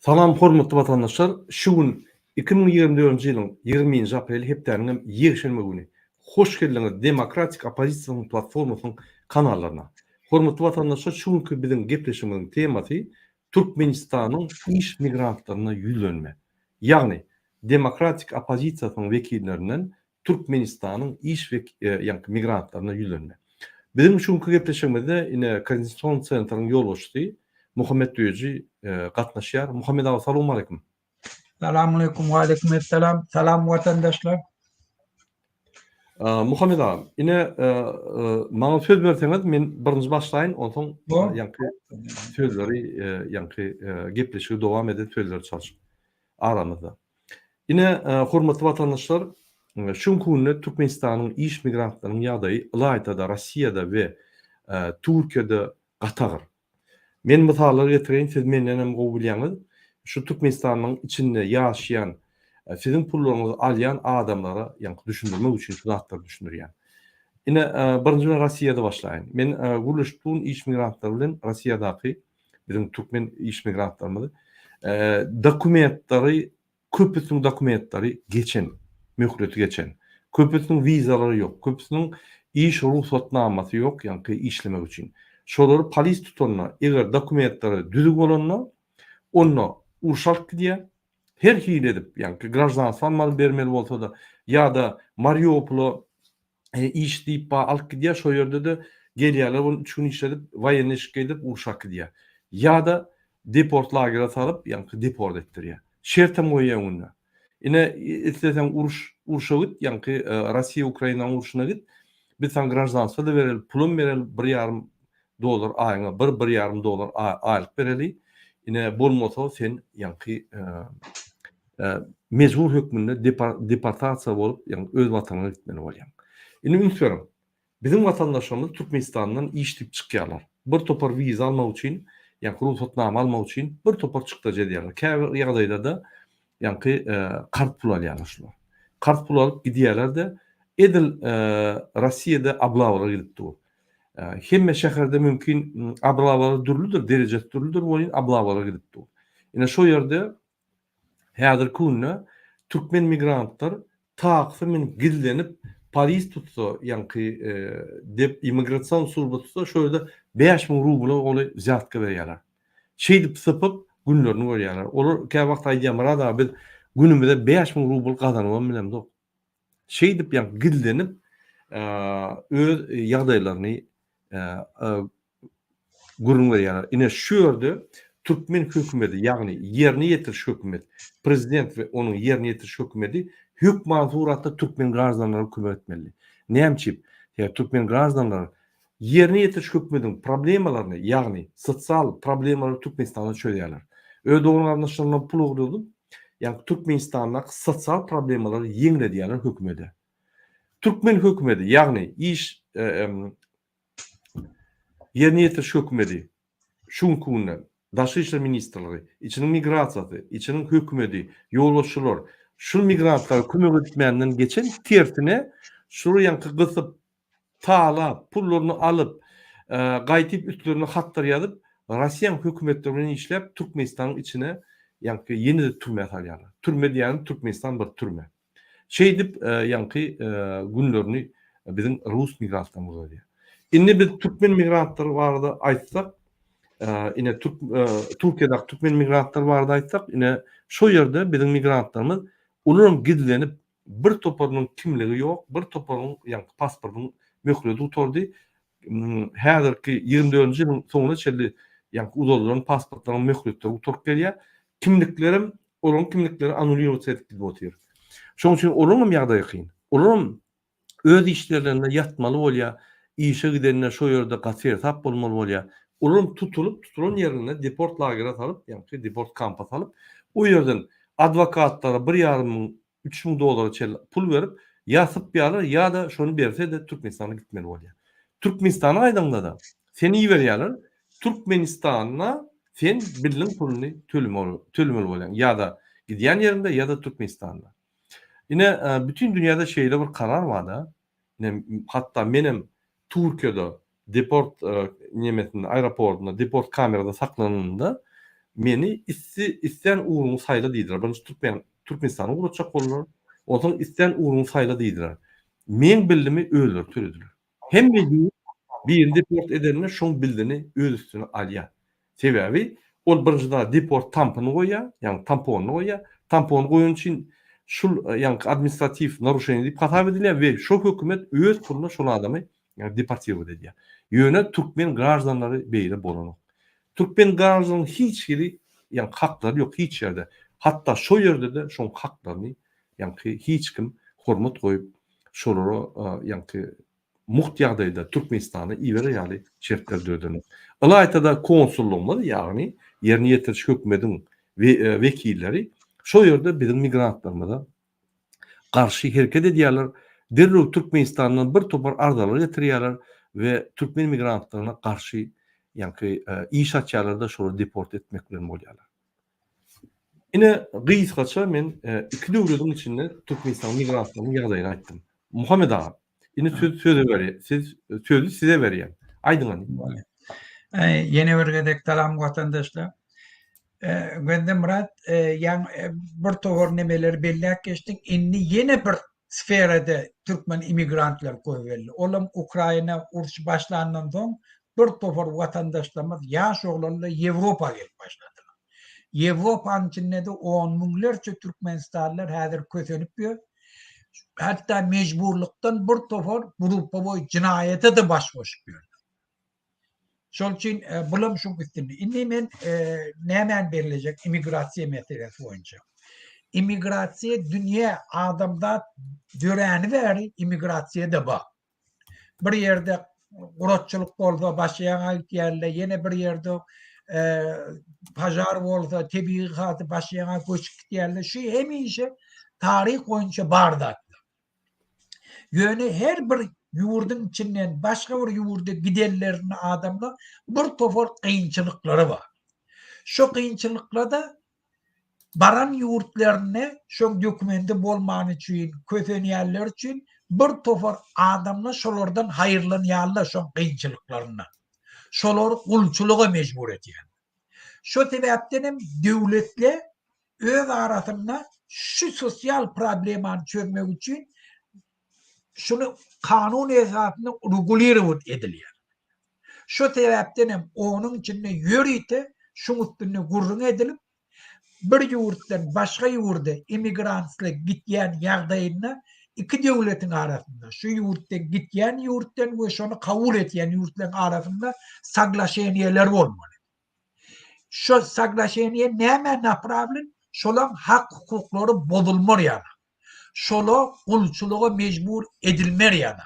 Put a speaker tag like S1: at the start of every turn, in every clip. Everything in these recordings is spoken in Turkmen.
S1: Salam hormatly vatandaşlar. Şu gün 2024-nji ýylyň 20-nji aprel hepdeniň ýekşenme güni. Hoş geldiňiz Demokratik Opozisiýanyň platformasynyň kanallarına. Hormatly vatandaşlar, şu günkü biziň gepleşigimiziň temasy Türkmenistanyň iş migrantlaryna ýüzlenme. Ýagni Demokratik Opozisiýanyň wekillerinden Türkmenistanyň iş migrantlaryna ýüzlenme. Biziň şu günkü gepleşigimizde ine Konstitusiýon Centrynyň ýolbaşçysy Muhammed Döýüji gatnaşýar. Muhammed aga, salamu aleykum.
S2: Selamünaleyküm ve aleykümselam. Selam vatandaşlar.
S1: Muhammed aga, ine maňa söz berseňiz, men birinji başlaýyn, onsoň ýanky sözleri ýanky gepleşigi dowam edip sözleri çalyşyp aramyzda. Ine hormatly vatandaşlar, şu günde Türkmenistanyň iş migrantlarynyň ýagdaýy Ilaytada, Rossiýada we Türkiýede gatagyr. Men misallar getireýin, siz menden hem gowy bilýäňiz. Şu Türkmenistanyň içinde ýaşaýan, sizin pullaryňyzy alýan adamlara ýanky düşündirmek üçin şu zatlar düşündirýän. Ine birinji Rossiýada başlaýyn. Men guruluşduğum iş migrantları bilen Rossiýadaky bizim Türkmen iş migrantlarymyzy dokumentlary, köpüsiniň dokumentlary geçen, möhüreti geçen. Köpüsiniň wizalary ýok, köpüsiniň iş ruhsatnamasy ýok, ýanky işlemek üçin. Şolary polis tutanlar, eger dokumentlary düzük bolanlar, onu urşalyp gidýär. Her hile edip, ýanky grajdansyň mal bermeli bolsa da, ýa-da Mariupol'a iş diýip alyp gidýär, şo ýerde de gelýärler, onu 3 gün işledip, wayenny işe edip urşak gidýär. Ýa-da deport lagerine salyp, ýanky deport etdirýär. Şertem goýýan onda. Ine isteseň urşa git, ýanky Rossiýa Ukrainanyň urşuna git. Biz sen grajdansyň da bereli, pulum bereli $1,5 aýyňa $1,5 aýlyk bereli. Ine bolmasa sen ýanky mejbur hökmünde deportasiýa bolup, ýani öz watanyna gitmeli bolýan. Ine ünsürüm. Bizim vatandaşlarymyz Türkmenistandan iş dip çykýarlar. Bir topar wiza almak üçin, ýani ruhsatnama almak üçin bir topar çykda jedýärler. Käbir ýagdaýda da ýani kart pul alýarlar şular. Kart pul alyp gidýärler de edil Rossiýada ablawlara gidipdi. Hemme şäherde mümkin ablawlara dürlüdür, derejesi dürlüdür bolýan ablawlara gidipdi. Ine şo ýerde häzir kunna Türkmen migrantlar taaqsymen gizlenip polis tutsa, ýanky immigrasiýon surby tutsa, şöýde 5.000 rubl oly zyatka berýärler. Şeýdip sypyp günlerini görýärler. Olar käbir wagt aýdýar, "Murada, biz günümizde 5.000 rubl gazanýan bilemdi." Şeýdip ýanky gizlenip öz ýagdaýlaryny gurun berýärler. Ine şu ýerde Türkmen hökümeti, ýagny ýerine ýetiriş hökümeti, prezident we onuň ýerine ýetiriş hökümeti hökman suratda Türkmen gazdanlaryna kömek etmeli. Näçip? Türkmen gazdanlary ýerine ýetiriş hökümetiň problemalaryny, ýagny sosial problemalary Türkmenistanda çöýýärler. Öz dogry anlaşylan pul ogrulyp, ýani Türkmenistanyň sosial problemalary ýeňledýärler hökümeti. Türkmen hökümeti, ýagny iş ýerine ýetiriş hökümeti şu günde Daşy işler ministrligi, içiniň migrasiýasy, içiniň hökümeti, ýolbaşçylar şu migrantlara kömek etmenden geçen tertine şuru ýanky gysyp, taala, pullaryny alyp, gaýtyp üstlerine hatlar ýazyp, Rossiýa hökümetleri bilen işläp Türkmenistanyň içine ýanky ýeni türme salýarlar. Türme diýen Türkmenistan bir türme. Şeýdip ýanky günlerini biziň Rus migrantlaryna bolýar. Indi biz Türkmen migrantlary barada aýtsak, ine Türkiýede Türkmen migrantlar barada aýtsak, ine şo ýerde biziň migrantlarymyz olaryň gizlenip bir toparynyň kimligi ýok, bir toparynyň ýanky pasportyny möhüreti tutardy. Häzirki 24-nji ýylyň soňuna çeldi ýanky uzalaryň pasportlaryň möhüretleri tutup gelýär. Kimliklerim, olaryň kimlikleri anulýat edilip bolýar. Şoň üçin olaryň ýagdaýy kyn. Olaryň öz işlerinde ýatmaly bolýar, işe gidenler şo ýerde gatir tap bolmaly bolýar. Olaryň tutulan ýerine deport lagerine salyp, ýani deport kampına salyp, o ýerden adwokatlara $1,500-3.000 pul berip ýasyp ýalar, ýa-da şonu berse de Türkmenistana gitmeli bolýar. Türkmenistana aýdanda da seni ýiberýärler, Türkmenistana sen bilen puluny tölemeli bolýan, ýa-da gidýän ýerinde, ýa-da Türkmenistanda. Ine bütün dünýäde şeýle bir karar bar da. Ine hatda menem Türkiýede deport nimetinde, aeroportunda deport kamerada saklananda meni isten uğrunu sayla diýdiler. Bunu Türkmenistany uğraçak bollar. Otaň isten uğrunu sayla diýdiler. Men bildimi öldür türediler. Hemme bir deport edenler şoň bildini öz üstüne alýar. Sebebi ol birinjide deport tampony goýýar, ýani tampony goýýar. Tampony goýun üçin şul ýani administrativ naruşenýe diýip hatap edilýär we şo hökümet öz puluna şol adamy ýani deportiw edýär. Ýöne türkmen garajdanlary beýle bolanok. Türkmen garajanyň hiç biri ýani haklary ýok hiç ýerde. Hatda şo ýerde de şoň haklaryny ýani hiç kim hormat goýup şolary ýani muht ýagdaýda Türkmenistany iwere ýaly şertler dödüni. Ilaytada konsullugyny ýagny ýerine ýetiriş hökümetiň wekilleri şo ýerde bizim migrantlarymyza garşy hereket edýärler. Derrew Türkmenistanyň bir topar ardalary getirýärler we Türkmen migrantlaryna garşy ýani iş açýarlar da şoları deport etmek bilen bolýarlar. Ine gysgaça men iki döwletiň içinde Türkmenistan migrantlarynyň ýagdaýyny aýtdym. Muhammed ağa, ine sözü berýär. Siz sözü size berýär. Aýdyň hani.
S2: Yeni bir gedek salam vatandaşlar. Gönde Murat, bir tohor nemeleri bellek geçtik. Inni yeni bir sferede Türkmen imigrantlar koyuverdi. Olam Ukrayna uruş başlandan soň bir tohor vatandaşlarımız yaş oğlanla Yevropa gelip başladılar. Yevropa'nın içinde de 10 milyonlarca Türkmenistanlılar häzir kösenip hatta mecburluktan bir tohor grupa boy cinayete de baş koşup. Şol için bulam şu gitdi. Indi men nämen berilecek imigrasiya meselesi boýunça. İmigrasiya dünýä adamda döräni bäri imigrasiya da bar. Bir ýerde guratçylyk bolsa başlaýan ýerle, ýene bir ýerde pajar bolsa, tebii gaty başlaýan göçük ýerle şu hemişe tarih boýunça barda. Ýöne her bir ýurdun içinden başga bir ýurda giderlerini adamlar bir tofor kıyınçılıkları var. Şu kıyınçılıklarda baran ýurtlaryna şo dokumenti bolman üçin, kösenýärler üçin bir tofor adamlar şolardan haýyrlanýarlar şo kıyınçılıklaryna. Şolar gulçuluga mejbur etýär. Şo sebäpden hem döwletler öz arasynda şu sosial problemi çözmek üçin şunu kanun esasında regulir ediliyor. Şu sebepten hem onun içinde yürüyte şunun üstüne gurrun edilip bir yurttan başka yurda immigrantlık gityen ýagdaýynda iki devletin arasında şu yurtta gityen yurttan ve şunu kabul etyen yurtların arasında saglaşenyeler olmalı. Şu saglaşenye näme napravlyn? Şolan hak hukukları bozulmar ýana. Şola gulçuluğa mecbur edilmer ýana.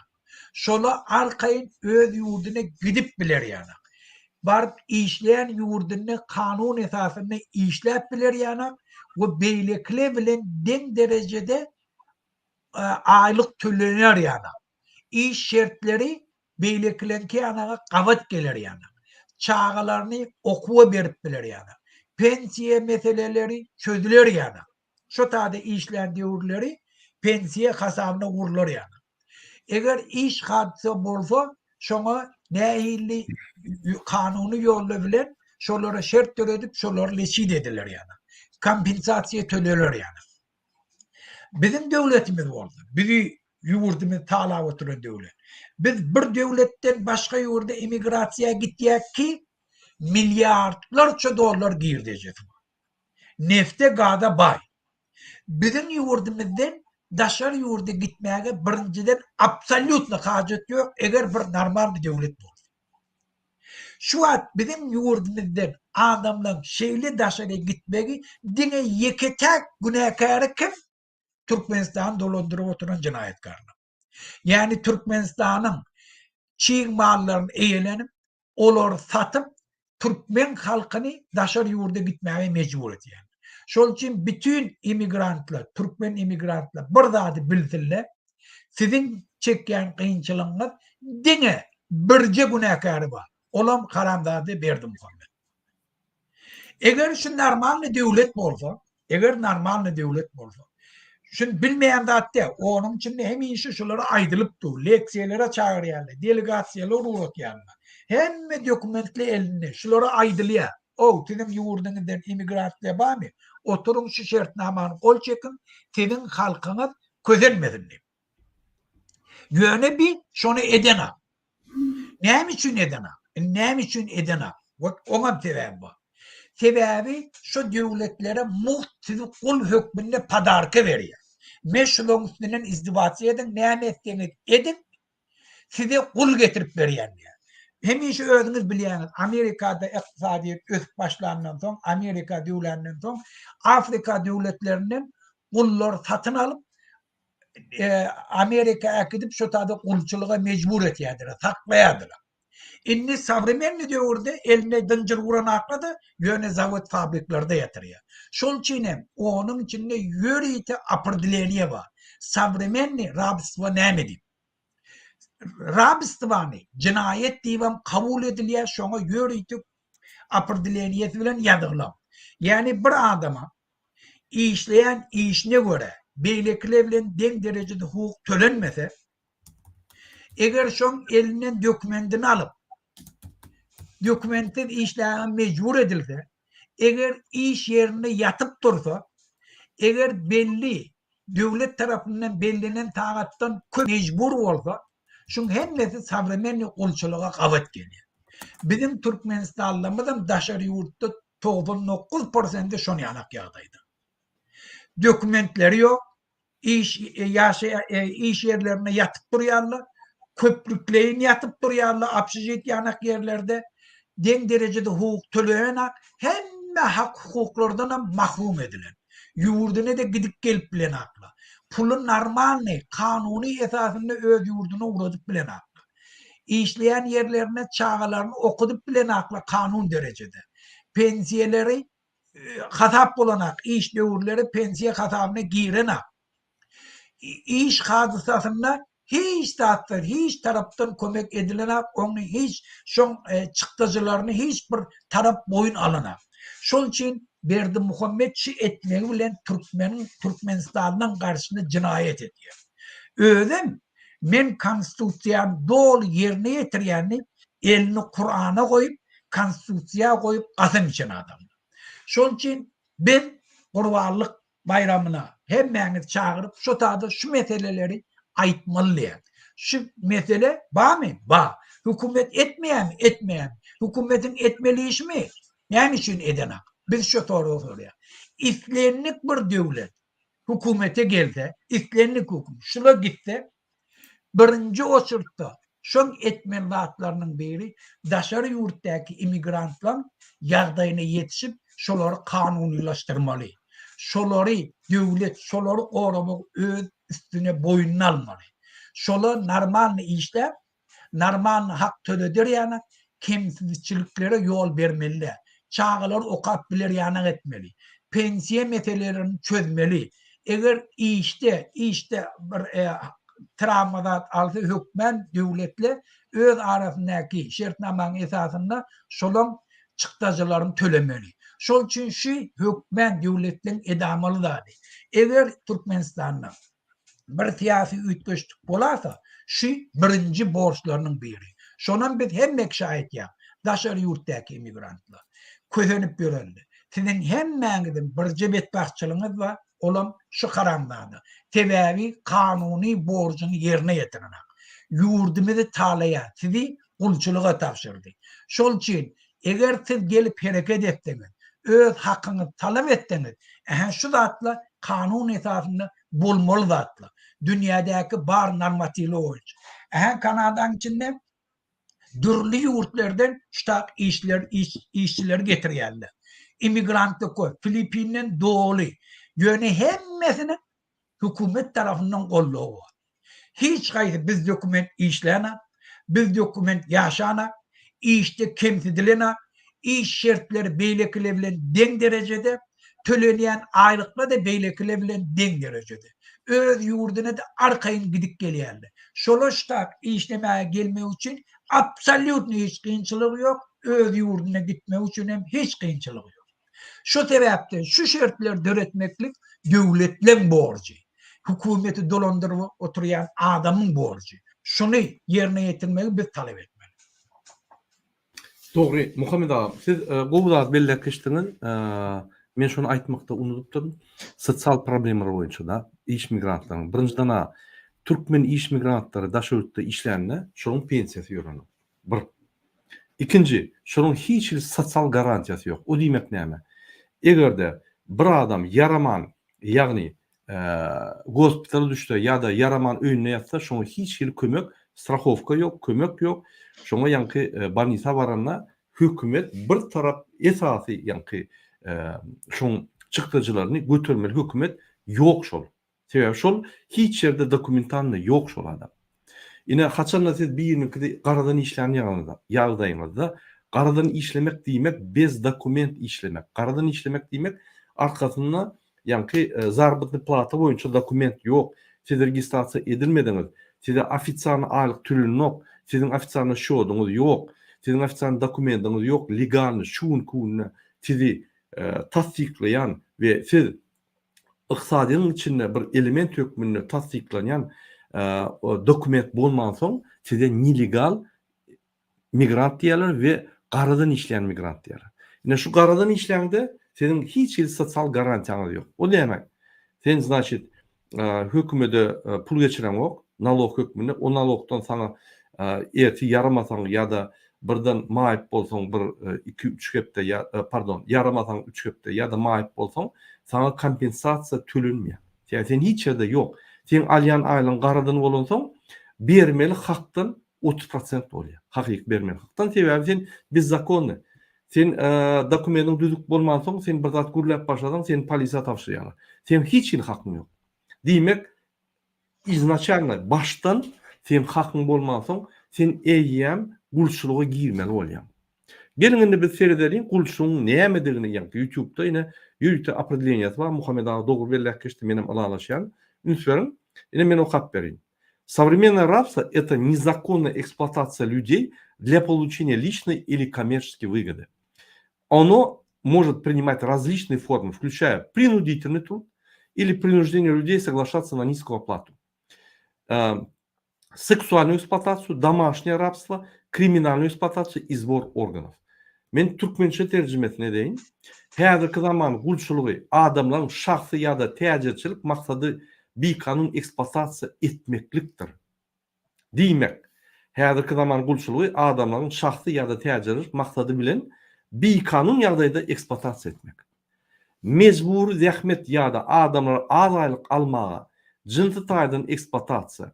S2: Şola arkaýyn öz ýurduna gidip biler ýana. Barıp işleyen ýurduna kanun esasında işläp biler ýana we beýlekle bilen deň derejede aýlyk tölenýär ýana. İş şertleri beýleklenki ýanaga gabat geler ýana. Çağalaryny okuwa berip biler ýana. Pensiýe meseleleri çözüler ýana. Şo taýda işleyen ýurtları pensiye hasabyna gurulur ýani. Eger iş hadise bolsa, şoňa nähili kanuny ýolla bilen şolara şert töredip şolary leçid ediler ýani. Kompensasiýa tölenir ýani. Bizim döwletimiz boldy. Bizi ýurdumyz talap oturan döwlet. Biz bir döwletden başga ýurda emigrasiýa gitýäk ki milyardlarça dollar girdejek. Nefte gada bay. Bizim ýurdumyzdan daşar ýurda gitmäge birinciden absolutly hajat ýok eger bir normal bir döwlet bolsa. Şu wagt bizim ýurdumyzdan adamlar şeýle daşara gitmegi diňe ýeketek günäkary kim? Türkmenistan dolandyryp oturan jinaýetkarlar. Yani Türkmenistanyň çiň mallaryny eýelenip, olar satyp Türkmen halkyny daşar ýurda gitmäge mejbur etýär. Şol için bütün imigrantlar, Türkmen imigrantlar bir zady bilsinler, sizin çekýän kıyınçylygyňyz diňe birje günäkary bar. Olam karamdady berdim Muhammed. Eger şu normal döwlet bolsa, şunu bilmeýän zatda onun içinde hemişe şolary aýdylypdy, leksiýalera çagyrýarlar, delegasiýalar uratýarlar. Hemme dokumentli elinde şolary aýdylýar. o sizin yurdunuzdan immigrantlar var mı? Oturun şu şartnamanı kol çekin, sizin halkınız közelmesin. Yöne bir şunu edene. Ne için edene? Ne için edene? Ona sebebi bu. Sebebi şu devletlere muhtizi kul hükmünde padarkı veriyor. Meşrulun üstünden izdivatı edin, ne edin, size kul getirip veriyor. Hemişe özünüz biliyorsunuz, Amerika'da iktisadiyet ösüp başlandıktan sonra, Amerika devletlerinden sonra, Afrika devletlerinin kulları satın alıp, Amerika'ya gidip şu tadı kulçuluğa mecbur ediyorlar, saklayadılar. İnni savremen diyor orada, eline dıncır vuran akladı, yöne zavut fabriklarda yatırıyor. Şol çiğnem, onun içinde yörüyte apırdileniye var. Savremenli, Rabisva ne diyeyim? Rabistvanı cinayet divan kabul ediliyor, şuna yörüyte apırdileniyeti bilen yadırlam. Yani bir adama işleyen işine göre beylikle bilen den derecede hukuk tölenmese, eğer şun elinden dokümentini alıp dokümentin işleyen mecbur edilse, eğer iş yerine yatıp dursa, eğer belli devlet tarafından bellenen taattan mecbur olsa, şun hemmesi savremenli kulçuluğa kavat geliyor. Bizim Türkmenistan'ımızın daşarı yurtta 99% şun yanak yağdaydı. Dokümentleri yok, iş yerlerine yatıp duruyorlar, köprükleyin yatıp duruyorlar, apşicit yanak yerlerde, den derecede hukuk töleyenek, hem hak hukuklardan mahrum edilen. Yurduna da gidip gelip bilen akla. Pulun normal ne? Kanuni esasında öz yurduna uğradıp bilen akla. İşleyen yerlerine çağalarını okudup bilen akla kanun derecede. Pensiyeleri hatap bulanak, iş devurları pensiye hatabına girenak. İş hadisasında hiç taraftan, hiç taraftan kömek edilenek, onu hiç şun çıktıcılarını hiçbir taraf boyun alınak. Şol için Berdi Muhammedçi etmeli bilen Türkmenistan'dan karşısında cinayet ediyor. Ödüm men konstitusiyan doğru yerine getiriyeni elini Kur'an'a koyup, konstitusiya koyup kasım için adam. Şol için ben Kurbanlık bayramına hemmeniz çağırıp şu tadı şu meseleleri aytmalıyım. Şu mesele bağ mı? Bağ. Hükümet etmeyen mi? Etmeyen. Hükümetin etmeli iş mi? Ne için edenek? Biz şu soruyor. İslenlik bir devlet hükümete geldi. İslenlik hüküm. Şuna gitti. Birinci osurtta şun etmenlatlarının biri daşarı yurttaki imigrantlar yardayına yetişip şoları kanunilaştırmalı. Şoları devlet, şoları korumak öz üstüne boyununa almalı. Şoları normal işler, normal hak töledir yani, kimsizçiliklere yol vermeli. Çağlar okat bilir yana etmeli. Pensiye meselelerini çözmeli. Eğer işte bir travmadan altı hükmen devletle öz arasındaki şartnamanın esasında şolun çıktıcılarını tölemeli. Şol için şu hükmen devletlerin edamalı da. Eğer Türkmenistan'da bir siyasi ütköştük olarsa şu birinci borçlarının biri. Şonun biz hemmek şahit ya. Daşarı yurttaki imigrantlar. Közenip görüldü. Sizin hemmenizin bir cebetbakçılığınız var. Olan şu karanlığı. Sebebi kanuni borcunu yerine getirenek. Yurdumuzu talaya, sizi kulçuluğa tavşırdı. Şol için eğer siz gelip hareket ettiniz, öz hakkını talep ettiniz, şu zatla kanun esasında bulmalı zatla. Dünyadaki bar normatifli olacak. Kanada'nın içinde dürlü yurtlardan ştak işçiler getiriyorlar. İmigrantlık koy. Filipin'den doğulu. Yöne hemmesini hükümet tarafından kolluğu var. Hiç kaydı biz doküment işleyene, biz doküment yaşana, işte kemsedilene, iş şartları beylikle bilen den derecede, töleneyen aylıkla da beylikle bilen den derecede. Öz yurduna da arkayın gidip geliyorlar. Şoloştak işlemeye gelme için absolut hiç kıyınçılığı yok. Öz yurduna gitme için hem hiç kıyınçılığı yok. Şu sebepten şu şartları döretmeklik devletin borcu. Hükümeti dolandırıp oturan adamın borcu. Şunu yerine getirmeyi biz talep etmeli.
S1: Doğru. Muhammed ağa, siz gowudat belli geçtiniz. Men şonu aýtmakda unutupdym. Sosial problemler boýunça da iş migrantlaryň birinciden türkmen iş migrantlary daşöwürtde işlänne şonuň pensiýasy ýörenip. Bir. İkinci, şonuň hiç bir sosial garantiýasy ýok. O diýmek näme? Egerde bir adam yaraman, ýagny gospitala düşse ýa-da yaraman öýüne ýatsa, şoňa hiç bir kömek, strahowka ýok, kömek ýok. Şoňa ýanky banisa baranna hökümet bir tarap esasy ýanky şoň çykdyjylaryny götürmeli hökümet ýok şol. Sebäbi şol hiç ýerde dokumentanly ýok şol adam. Ine haçanda siz bir ýerlikde garadan işlän ýagdaýymyzda garadan işlemek diýmek bez dokument işlemek. Garadan işlemek diýmek arkasynda ýanky zarbitny plata boýunça dokument ýok. Siz registrasiýa edilmediňiz. Size ofitsialny aýlyk türlüň ýok. Sizin ofitsialny şoduňyz ýok. Sizin ofitsialny dokumentiniz ýok. Legalny şuň kunna sizi tasdiklayan we siz yksadyň içinde bir element hökmünde tasdiklanýan dokument bolman soň size nelegal migrant diýerler we garadan işleyen migrant diýerler. Ine şu garadan işleňde senin hiç bir sosial garantiýaň ýok. O näme? Sen значит hökümete pul geçiren ok, nalog hökmünde o nalogdan sana erti yaramasaň ýa-da birden maýyp bolsaň bir 2-3 hepde pardon, yaramasaň 3 hepde ýa-da maýyp bolsaň sana kompensasiýa tölenmeýär. Ýa sen hiç ýerde ýok. Sen alýan aýlyň garadan bolansoň bermeli hakdan 30% bolýar. Hakyk bermeli hakdan sebäbi sen biz zakony. Sen dokumentin düzük bolmansoň sen bir zat gürläp başlasaň sen polisiýa tapşyrýar. Sen hiç bir hakyň ýok. Diýmek izначально baştan sen hakyň bolmansoň sen eýýäm gulçuluğa girmeli bolýar. Gelin indi biz serederiň gulçuluğun nämedigini ýa-da YouTube'da ine ýürüte определениýasy var. Muhammed ağa dogry belläp geçdi menem alalaşýan. Ünsverin. Ine men okap bereyim. Современное рабство – это незаконная эксплуатация людей для получения личной или коммерческой выгоды. Оно может принимать различные формы, включая принудительный труд или принуждение людей соглашаться на низкую оплату, сексуальную эксплуатацию, домашнее рабство, криминальную эксплуатацию и сбор органов. Men türkmençe terjimesine deyin. Häzirki zaman gulçulugy adamlaryň şahsy ýa-da täjirçilik maksady bir kanun eksploatasiýa etmeklikdir. Diýmek, häzirki zaman gulçulugy adamlaryň şahsy ýa-da täjirçilik maksady bilen bir kanun ýagdaýda eksploatasiýa etmek. Mecburi zähmet ýa-da adamlar az aýlyk almaga jinsy taýdan eksploatasiýa,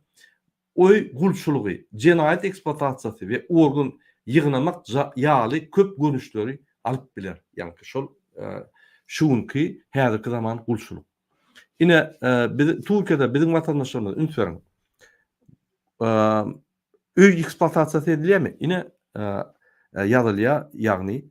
S1: oý gulçulugy, jenaýat eksploatasiýasy we organ yığınamak ýaly köp görnüşleri alyp biler. Ýani şol şuňky häzirki zaman gulçuluk. Ine biz Türkiýede bizim vatandaşlarymyz ünsverin. Öý eksploatasiýasy edilýärmi? Ine ýazylýar, ýagny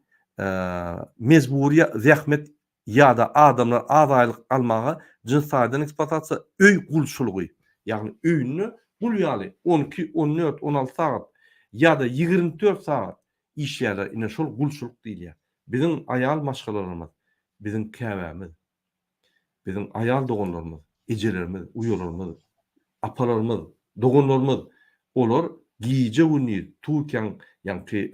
S1: mecburi zähmet ýa-da adamlar az aýlyk almaga jins taýdan eksploatasiýa öý gulçulugy. Ýagny öýünü gulýaly 12, 14, 16 saat ýa-da 24 saat işýärler. Ine şol gulçuluk diýilýär. Bizim aýal maşgalalarymyz, bizim käbämiz, bizim aýal dogonlarymyz, ejelerimiz, uýalarymyz, apalarymyz, dogonlarymyz olar giýje güni Türkiýanyň ýanky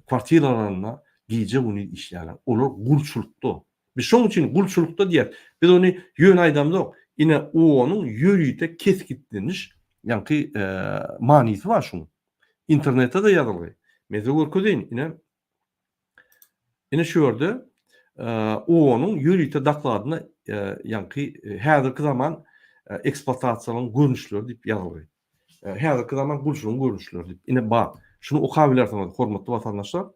S1: kwartiralarynda giýje güni işlerler. Olar gulçulukda. Biz şoň üçin gulçulukda diýär. Biz onu ýön aýdamda ine onuň ýörüýte kesgitleniş ýanky manysy var şoň. İnternette de ýazylgy. Meze görkezin ine şu ýerde onuň ýörüýte dakladyna ýanky häzirki zaman eksploatasiýanyň görnüşleri diýip ýazylgy. Häzirki zaman gulçulugyň görnüşleri diýip ine bar. Şunu okap bilersiňiz hormatly watandaşlar.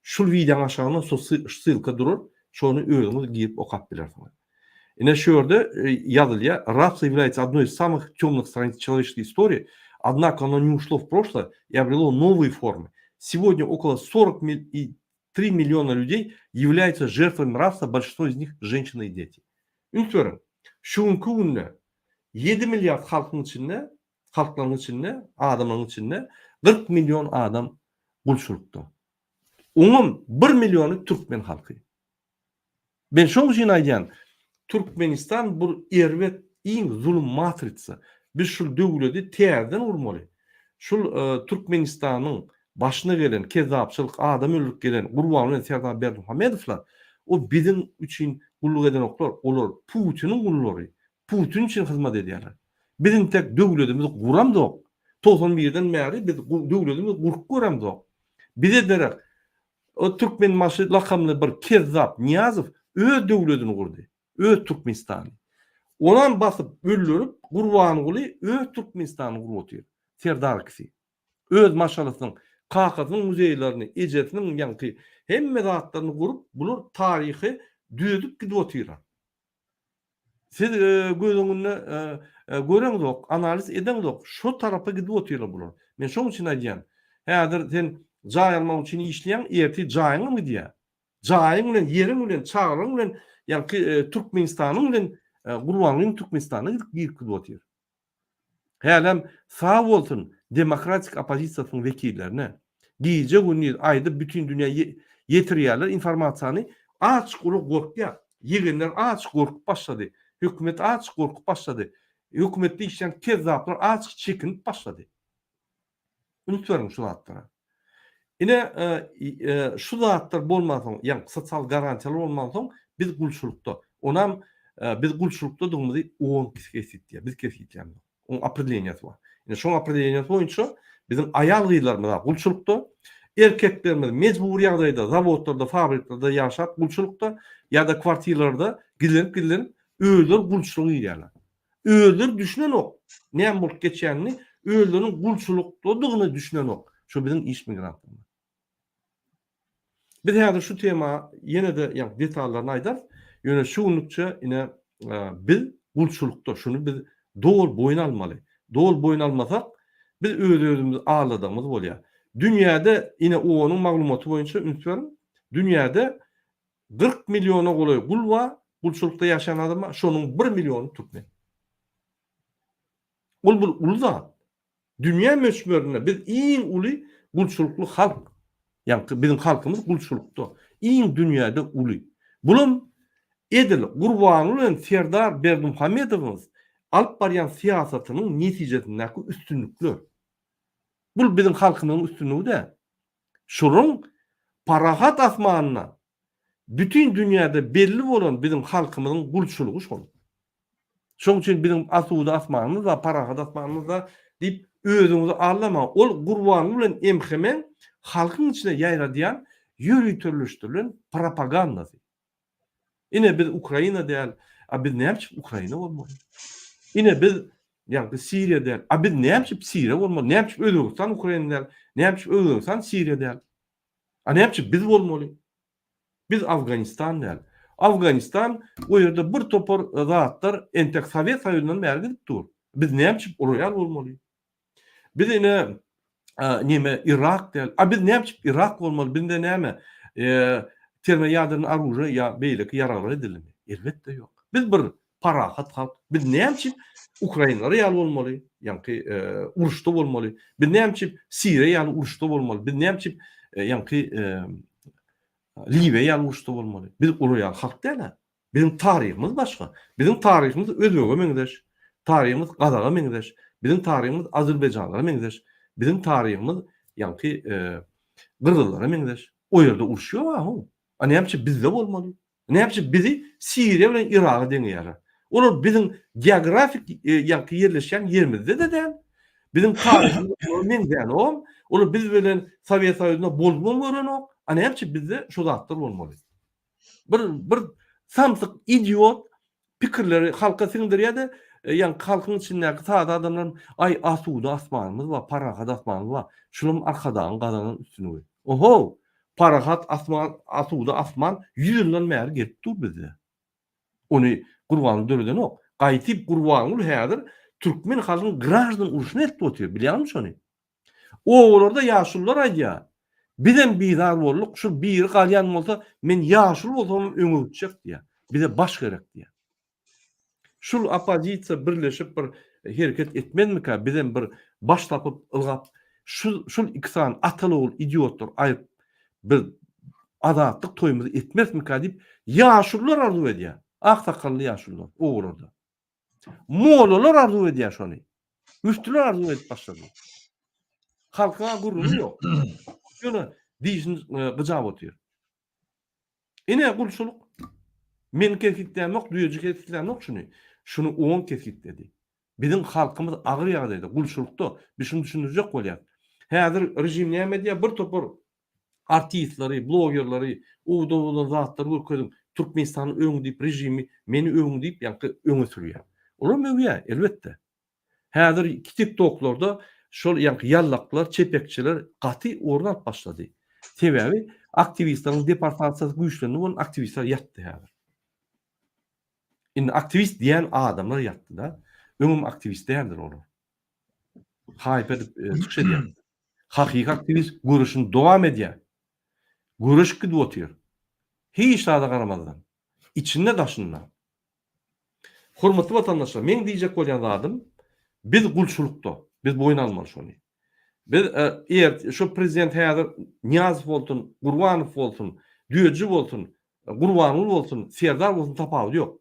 S1: Şul videoň aşagyna ссылка durur. Şonu özüňiz giýip okap bilersiňiz. Ine şu ýerde ýazylýar, рабство является одной из самых тёмных страниц человеческой истории, однако оно не ушло в прошлое и обрело новые формы. Сегодня около 43 миллиона людей являются жертвами рабства, большинство из них женщины и дети. Ünsverin, şuňky günde 7 milyar halkyň içinde, halklaryň içinde, adamlaryň içinde 40 milyon adam gulçulukda. Onun 1 milyonu Türkmen halky. Ben şoň üçin aýdýan, Türkmenistan bu erwet iň zulüm matriçsi. Biz şul döwleti täzeden urmaly. Şul Türkmenistanyň başına gelen kezzapçılık, adam öldürüp gelen Gurban bilen Serdar Berdimuhamedowlar o bizim üçün gulluk eden oklar, olar Putin'in gullary. Putin üçün hizmet edýärler. Bizim tek döwletimiz guramdyk. 91'den bäri biz döwletimiz gurup göramdyk. Bize derek o Türkmen maşy lakamly bir kezzap Niyazow öz döwletini gurdy. Öz Türkmenistany. Onan basyp öldürüp Gurbanguly öz Türkmenistany gurup otyr. Serdar kisi. Öz maşalasynyň kakasynyň muzeýlerini, ejetiniň ýanky hemme zatlaryny gurup bular taryhy düzüp gidip otyrlar. Siz gözüňizde göreňizok, analiz edeňizok, şu tarapa gidip otyrlar bular. Men şoň üçin aýdýan. Häzir sen jaý almak üçin işleýän, erti jaýyňmy diýär. Jaýyň bilen, ýeriň bilen, çagryň bilen, ýanky Türkmenistanyň bilen Gurbanlyň Türkmenistanyna gidip otyr. Hälem sağ bolsun demokratik opozisiýasynyň wekillerine giýje günni aýda bütün dünýä ýetirýärler informasiýany açyk uly gorkýar. Ýegenler açyk gorkup başlady. Hökümet açyk gorkup başlady. Hökümetde işleýän kezzaplar açyk çekinip başlady. Unutmaryň şu zatlara. Ine şu zatlar bolmasaň, ýani sosial garantiýalar bolmasaň biz gulçulukda. Onam biz gulçulukda durumda 10 kesitdiýär. Biz kesitdiýär. Onun определениýasy var. Ine şoň определениýasy boýunça bizim aýal gyýlarymyz gulçulukda, erkeklerimiz mecburi ýagdaýda zawodlarda, fabriklarda ýaşap gulçulukda ýa-da kwartiralarda gidilip öýler gulçuluk ýerler. Öýler düşünen ok. Näme bolup geçýänini, öýlerin gulçulukdadygyny düşünen ok. Şu bizim iş migrantlarymyz. Biz häzir şu tema ýene-de ýa detalaryny aýdar. Ýöne şuňlukça ine biz gulçulukda şunu biz doğru boyun almaly. Doğru boyun almasak biz öz-özümüzi ağladığımız bolýar. Dünyada ine onuň maglumaty boýunça ünsürüm. Dünyada 40 milyona goly gul bar, gulçulukda ýaşayan adamlar, şonuň 1 milyonu Türkmen. Ol bu ulda. Dünya möçberine biz iň uly gulçuluklu halk. Ýani bizim halkymyz gulçulukda. Iň dünýäde uly. Bulum Edil Gurban bilen Serdar Berdimuhamedowyň alyp barýan siýasatynyň netijesindäki üstünlükler. Bu bizim halkymyň üstünlügi de. Şonuň parahat asmanyna bütün dünýäde belli bolan bizim halkymyň gulçulugy şol. Şoň üçin bizim asuda asmanymyz we parahat asmanymyz da diýip özüňizi allama. Ol Gurban bilen emhemen halkyň içine ýaýradýan ýürütülüşdirilen propagandasy. Ine biz Ukraina diýär, a biz näme Ukraina bolmaly? Ine biz ýa-da Siriýa diýär, a biz näme Siriýa bolmaly? Näme Özbegistan Ukraina diýär, näme Özbegistan Siriýa diýär. A näme biz bolmaly? Biz Afganistan diýär. Afganistan o ýerde bir topar zatlar entek Sowet Soýuzynyň bäri gidip dur. Biz näme oraya bolmaly? Biz ine näme Irak diýär. A biz näme Irak bolmaly? Bizde näme terme ýadyryň arujy ýa beýleki ýaralar edildi. Elbetde ýok. Biz bir parahat halk. Biz näme Ukraina ýaly bolmaly? Ýani uruşda bolmaly. Biz näme Siriýa ýaly uruşda bolmaly. Biz näme ýani Libiýa ýaly uruşda bolmaly. Biz uraýan halk däl. Bizim taryhymy başga. Bizim taryhymy özüge meňdeş. Taryhymy Gazaga meňdeş. Bizim taryhymy Azerbaýjanga meňdeş. Bizim taryhymy ýani Gırgızlara meňdeş. O ýerde uruş ýok. A näme bizde bolmaly? Näme bizi Siriýa bilen Iraga deňýär. Olar bizim geografik ýa-da ýerleşen ýerimizde de däl. Bizim taryhymy meňden o. Olar biz bilen Sowet Soýuzyna bolmagy öğrenok. A näme bizde şu zatlar bolmaly? Bir samsyk idiot pikirleri halka siňdirýär-de, ýani halkyň içindäki sada adamlar ay asuda asmanymyz we parahat asmanymyz we şunun arkadan gadanan üstüne. Oho! Parahat asman, asuda asman 100 ýyldan bäri gelip dur bizde. Ony Gurban döreden ok. Gaýtyp Gurban häzir Türkmen halkynyň graždan uruşyny etip otyr. Bilýärmi şonu? Oğullarda ýaşullar aýdýar. Bizem bizar bolduk, şu bir galyan bolsa men ýaşul bolsam öňe gitjek diýär. Bize baş gerek diýär. Şul opozisiýa birleşip bir hereket etmezmika? Bizem bir baş tapyp ılgap şul iksan atalı idiotlar aýyp bir adatlyk toýumyzy etmezmika diýip ýaşullar arzu edýär. Ak sakally ýaşullar oğullarda. Mollalar arzu edýär şonu. Müftüler arzu edip başlady. Halka gurrunu yok. Şunu diýişin gyjap otyr. Ine gulçuluk men kesitlenmek, duýajy kesitlenmek şunu. Şunu oň kesitledi. Bizim halkymyz agyr ýagdaýda gulçulukda biz şunu düşündirjek bolýar. Häzir rejim näme diýär? Bir topar artistleri, blogerleri, uwda zatlar görkezip Türkmenistanyň öňü diýip rejimi meni öňü diýip ýa-da öňe sürýär. Olar möhüm, elbetde. Häzir TikTok'larda şol ýa-da ýallaklar, çepekçiler gaty ornat başlady. Sebäbi aktivistleriň deportasiýasy güýçlenip bolan aktivistler ýatdy häzir. Indi aktivist diýen adamlar ýatdy da. Öňüm aktivist däldir olar. Haýp edip çykyş edýär. Hakyky aktivist görüşini dowam edýär. Görüş gidip otyr. Hiç nada garamazdan. İçinde daşyndan. Hormatly vatandaşlar, men diýjek bolýan zadym, biz gulçulukda, biz boyun almaly şonu. Biz eğer şu prezident häzir Niyazow bolsun, Gurbanow bolsun, Düýeci bolsun, Gurbanow bolsun, Serdar bolsun tapawy ýok.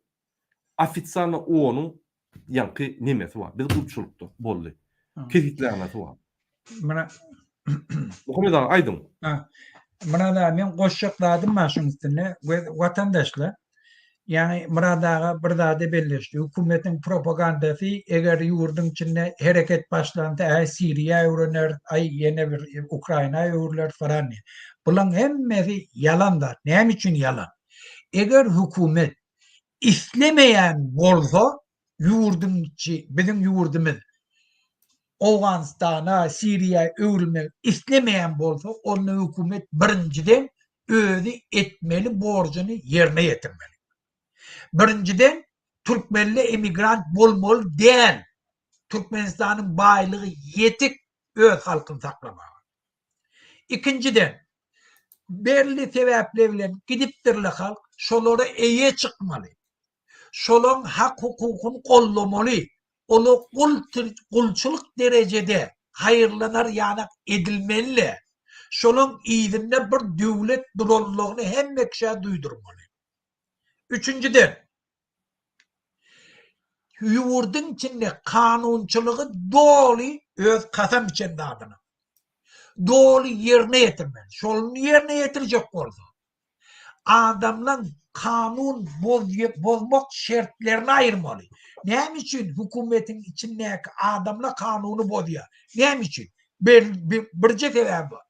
S1: Ofitsialny onuň ýanky nemesi bar. Biz gulçulukda boldy. Kesitlenmesi bar.
S2: Mana
S1: Muhammed ağa, aýdym.
S2: Murad ağa, men goşşakladym maşyň üstüne. Watandaşlar, yani Murad ağa bir zady belleşdi. Hökümetiň propagandasy eger ýurdun içinde hereket başlandy, Siriýa öwrenler, ýene bir Ukraina öwrler falan. Bulan hemmesi yalanlar. Näme üçin yalan? Eger hökümet islemeyen bolsa ýurdun içi, bizim ýurdumyz Awganistana, Siriýa öwrülmek islemeyen bolsa, onu hökümet birinciden özü etmeli, borcuny ýerine ýetirmeli. Birinciden Türkmenli emigrant bolmaly däl. Türkmenistanyň baýlygy ýetik öz halkyny saklamagy. İkinciden, belli sebäpler bilen gidipdirli halk şolary eýe çykmaly. Şolaryň hak hukukyny gollamaly. Olu gulçuluk derecede hayırlanar ýanak edilmeli. Şolun iyidinde bir döwlet durullugyny hemme kişi duýdurmaly. Üçüncüden, ýurdun içinde kanunçylygy doly öz kasam içinde adyna. Doly ýerine ýetirmeli. Şolunu ýerine ýetirjek bolsa, adamlaryň kanun bozmak şertlerini ayırmalı. Näme üçin hökümetiň içindäki adamlar kanuny bozýar? Näme üçin? Birje sebäbi bar.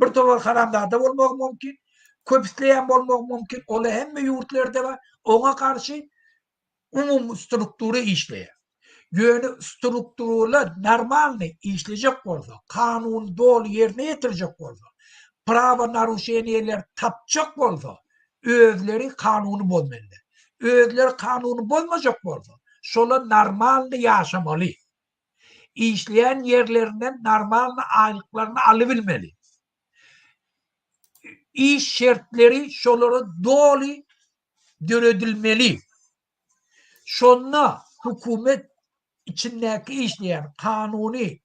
S2: Bir topar haramdada bolmak mümkin, köpüsleýän bolmak mümkin. Ola hemme ýurtlarda bar. Oňa karşı umum struktury işleýär. Ýöne strukturylar normalny işlejek bolsa, kanun doly ýerine ýetirjek bolsa, prawa naruşenýerler tapjak bolsa, özleri kanuny bozmaly. Özleri kanuny bozmajak bolsa, şolar normalny ýaşamaly. İşleyen yerlerinden normalny aýlyklaryny alybilmeli. İş şertleri şolary doly döredilmeli. Şonna hökümet içindäki işleyen kanuny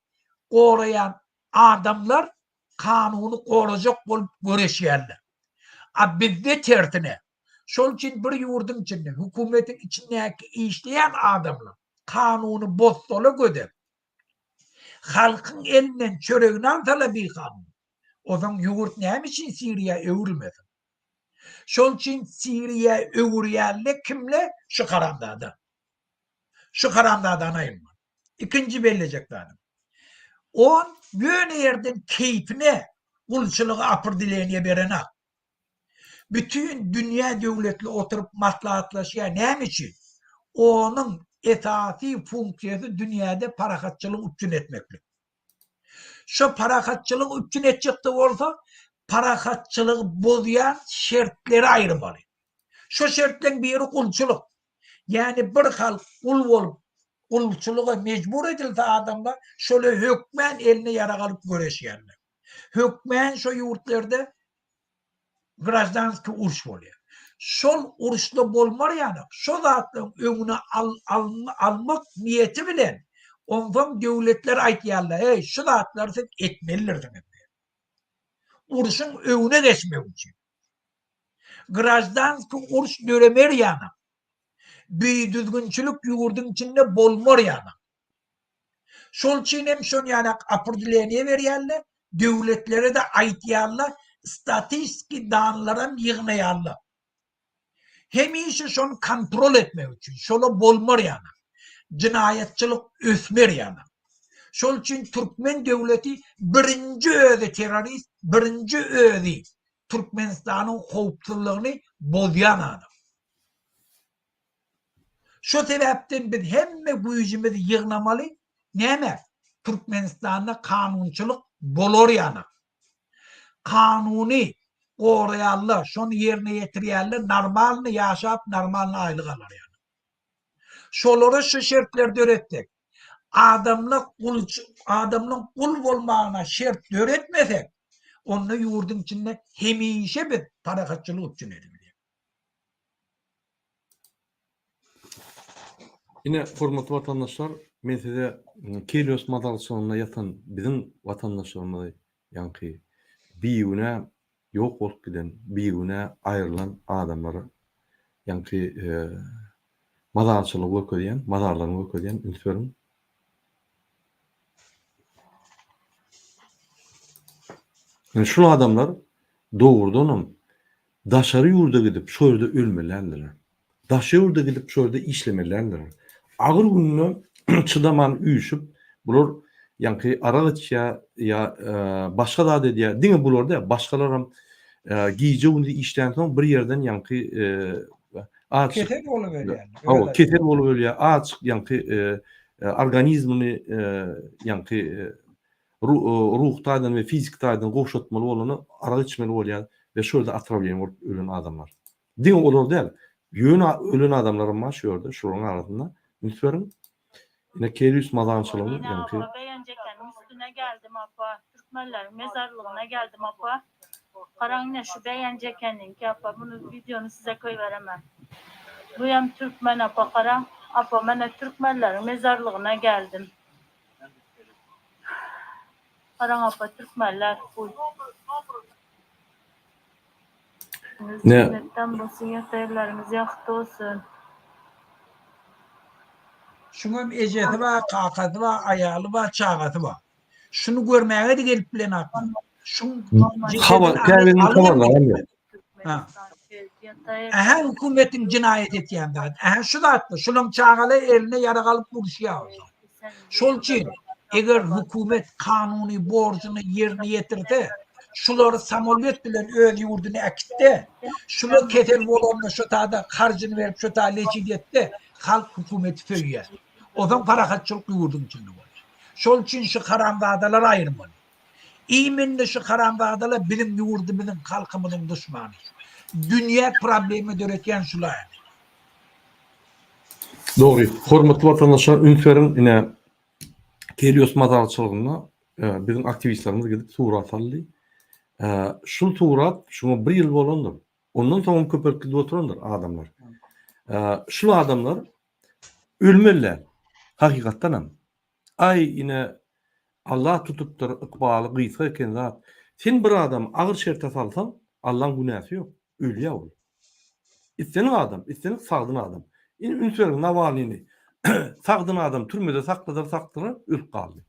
S2: gorayan adamlar kanuny gorajak bolup göreşýärler. Bizde tertine. Şol için bir ýurdun içinde, hökümetin içindäki işleyen adamlar kanuny bozsalar göder. Halkyň elinden çöregini alsalar bir kanun. O zaman ýurt näme üçin Siriýa öwrülmesin? Şol için Siriýa öwrýärler kimler? Şu karamdada. Şu karamdadan aýrylmaly. İkinci bellecek adam. On ýöne ýerden keyfine gulçylygy apyr dileýän beren ak. Bütün dünya devletli oturup maslahatlaşıyor. Näme üçin? Onun esasy funksiyası dünyada parakatçılık üçün etmeklik. Şu parakatçılık üçün etjekde bolsa, parakatçılığı bozýan şertleri aýyrmaly. Şu şertlerin biri gulçylyk. Yani bir halk kul bolup gulçylyga mecbur edilse adamlar şöyle hökmen eline yara galyp göreşýärler. Hökmen şu ýurtlarda grajdanski uruş bolýar. Şol uruşda bolmar ýany. Şol zatlaryň öňüne almak niýeti bilen ondan döwletler aýtýarlar, "Hey, şu zatlary sen etmelidirsiň." Uruşyň öňüne geçmek üçin. Grajdanski uruş döremer ýany. Düzgünçülük ýurdun içinde bolmar ýany. Şol için hem şon yani apurdileniye verýärler, döwletlere de aýtýarlar, statistik danlara yığnaýarlar. Hemişe şonu kontrol etmek için, şola bolmar yana, cinayetçilik ösmer yana. Şol için Türkmen devleti birinci özi terörist, birinci özi Türkmenistan'ın howpsuzlygyny bozyan adam. Şu sebepten biz hemme güýjimizi yığnamaly. Näme? Türkmenistan'da kanunçylyk bolor yana. Kanuny goraýarlar, şonu ýerine ýetirýärler, normalny ýaşap, normalny aýlyk alar yani. Şolara şu şertler döretdik. Adamlyk kul bolmagyna şert döretmesek, onu ýurdun içinde hemişe bir tarakatçylyk üçin edip.
S1: Yine hormatly vatandaşlar, men size Kelios madalsyonyna ýatan bizim vatandaşlarymyzy ýanky biýüne ýok bolup giden, biýüne aýrylan adamlara ýanky madalçylyk öködýän, madalary öködýän ünsürim. Yani şu adamlar doğrudanam daşary ýurda gidip şu ýerde ölmelerler. Daşary ýurda gidip şu ýerde işlemelerler. Agyr gününe çıdaman üýüşüp bular ýanky aragyçya ýa başga da diýär. Diňe bularda başgalaram giýje günde işden soň bir ýerden ýanky açyk
S2: Keter bolup ölýär.
S1: Hawa keter bolup ölýär. Açyk ýanky organizmini ýanky ruhtadan ve fiziktadan goşatmaly bolany araga içmeli bolýar ve şurada atrawlyan bolup ölen adamlar. Diň olar däl. Ýöne ölen adamlar maş ýörde şonuň arasynda. Ünsürim. Yine Kelios madançylygy ýanky.
S3: Beýenjekeniň üstüne geldim apa. Türkmenlerin mezarlığına geldim apa. Karangyna şu beýenjekeniň ki apa bunu videonu size koyveremem. Bu hem Türkmen apa karan. Apa mene Türkmenlerin mezarlığına geldim. Karan apa Türkmenler full.
S1: Ne?
S3: Cennetten bolsun ýatarlarymyz ýakty olsun.
S2: Şunun ejeti var, kakatı var, ayalı var, çağatı var. Şunu görmäge de gelip bilen aklım. Şun
S1: Hawa käbinin hawalar.
S2: Ha. Aha hükümetin cinayet etýän zat. Aha şu zatdy. Şunun çağaly eline yaragalyp buruşýar. Şol için eger hükümet kanuny borcuny yerine ýetirse, şuları samolýet bilen öz ýurduny äkitde, şular keter bolanda şu taýda harjyny berip şu taýda leçin etdi, halk hükümeti föýýär. O zaman parakatçylyk ýurdun içinde bolar. Şol için şu haramzadalar aýyrmaly. İýminde şu haramzadalar bilim ýurdumyzyň halkymyzyň düşmany. Dünýä problemi döretýän şular.
S1: Doğru. Hormatly vatandaşlar, ünsürim ine Kelios madalçylygyna bizim aktivistlerimiz gidip surat aldy. Şu surat şunu bir ýyl bolandyr. Ondan soň köpekde oturandyr adamlar. Şu adamlar ölmeliler. Hakykatdan hem. Ay ine Allah tutupdyr ykbaly gysga eken zat. Sen bir adam agyr şertte salsan, Allah'ın günahı yok. Ölýär ol. İsteniň adam, isteniň sagdyn adam. Ünsürim Navalnyny sagdyn adam türmede sakladyr, ölüp galdy.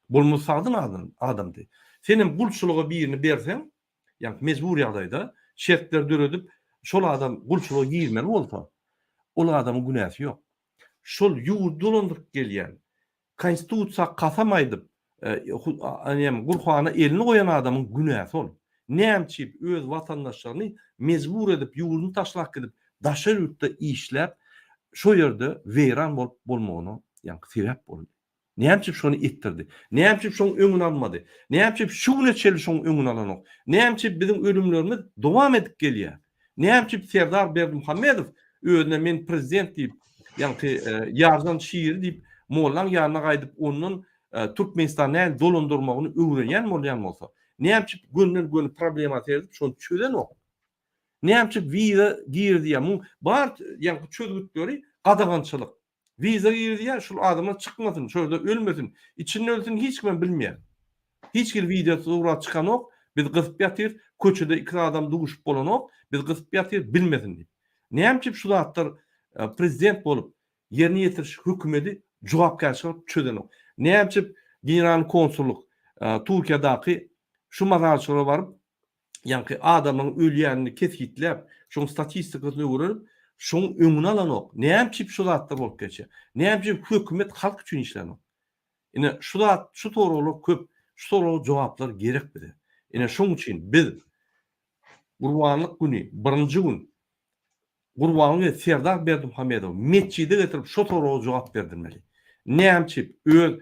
S1: Bolmasa sagdyn adamdy. Senin gulçulugy birini berseň, ýani mezbur ýagdaýda şertler döredip, şol adam gulçulugy giýmeli bolsa, ol adamyň günahı yok. Şol ýurt dolandyryp gelýän, konstitusiýa kasam aýdyp, Gurhana elini koyan adamın günahı ol. Näçip öz vatandaşlaryny mezbur edip ýurduny taşlap gidip daşar ýurtda işläp şo ýerde weýran bolup bolmagyny ýani sebäp boldy. Näçip şonu etdirdi? Näçip şoň öňüni almady? Näçip şu neçeli şoň öňüni alanok? Näçip bizim ölümlerimiz dowam edip gelýär? Näçip Serdar Berdimuhammedow özüne men prezident diýip ýani ýardan şiir diýip mollaň ýanyna gaýdyp onun Türkmenistan näme dolandyrmagyny öwrenýän bolsa, näçip gönül problema terip şonu çözen ok. Näçip viza girdi ýa bar ýani çözgütleri gadagançylyk. Viza girdi ýa şol adamlar çykmasyn, şurada ölmesin, içinde ölsün hiç kim bilmeýär. Hiç bir video surat çykan ok, biz gysyp ýatyr, köçede iki adam duguşup bolan ok, biz gysyp ýatyr bilmesin diýip. Näçip şu zatlar prezident bolup ýerine ýetiriş hökümeti jogapkärçilik çözen ok. Näçip Giran konsulluk Türkiýedäki şu mazarçylara baryp ýa-ni adamyň ölýänini kesgitläp, şoň statistikasyny görüp, şoň öňüne alanok. Näçip şu zatlar bolup geçe. Näçip hökümet halk üçin işlenok. Ine şu zat, şu toraly köp, şu toraly jogaplar gerek bide. Ine şoň üçin biz Gurbanlyk güni, birinji gün Gurban we Serdar Berdimuhamedow meçhide getirip şu toraly jogap berdirmeli. Näçip öz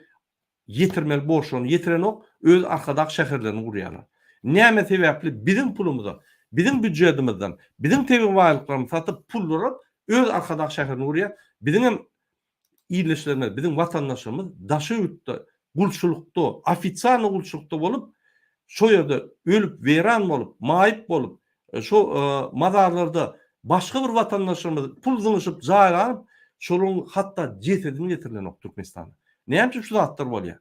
S1: yetirmeli borçlarını yetirenok öz arkadaş şäherlerini gurýarlar. Näme sebäpli bizim pulumyza, bizim büdjetimizden, bizim tebi waýlyklarymyzy satyp pul berip öz arkadaş şäherini gurýar. Bizim iýleşlerimiz, bizim watandaşlarymyz daşy ýurtda, gulçulukda, ofitsialny gulçulukda bolup, şo ýerde ölüp, weýran bolup, maýyp bolup, şo mazarlarda başga bir watandaşlarymyz pul zyňyşyp jaýlanyp, şoluň hatda jesedini getirilenok Türkmenistana. Näçe şu zatlar bolýar?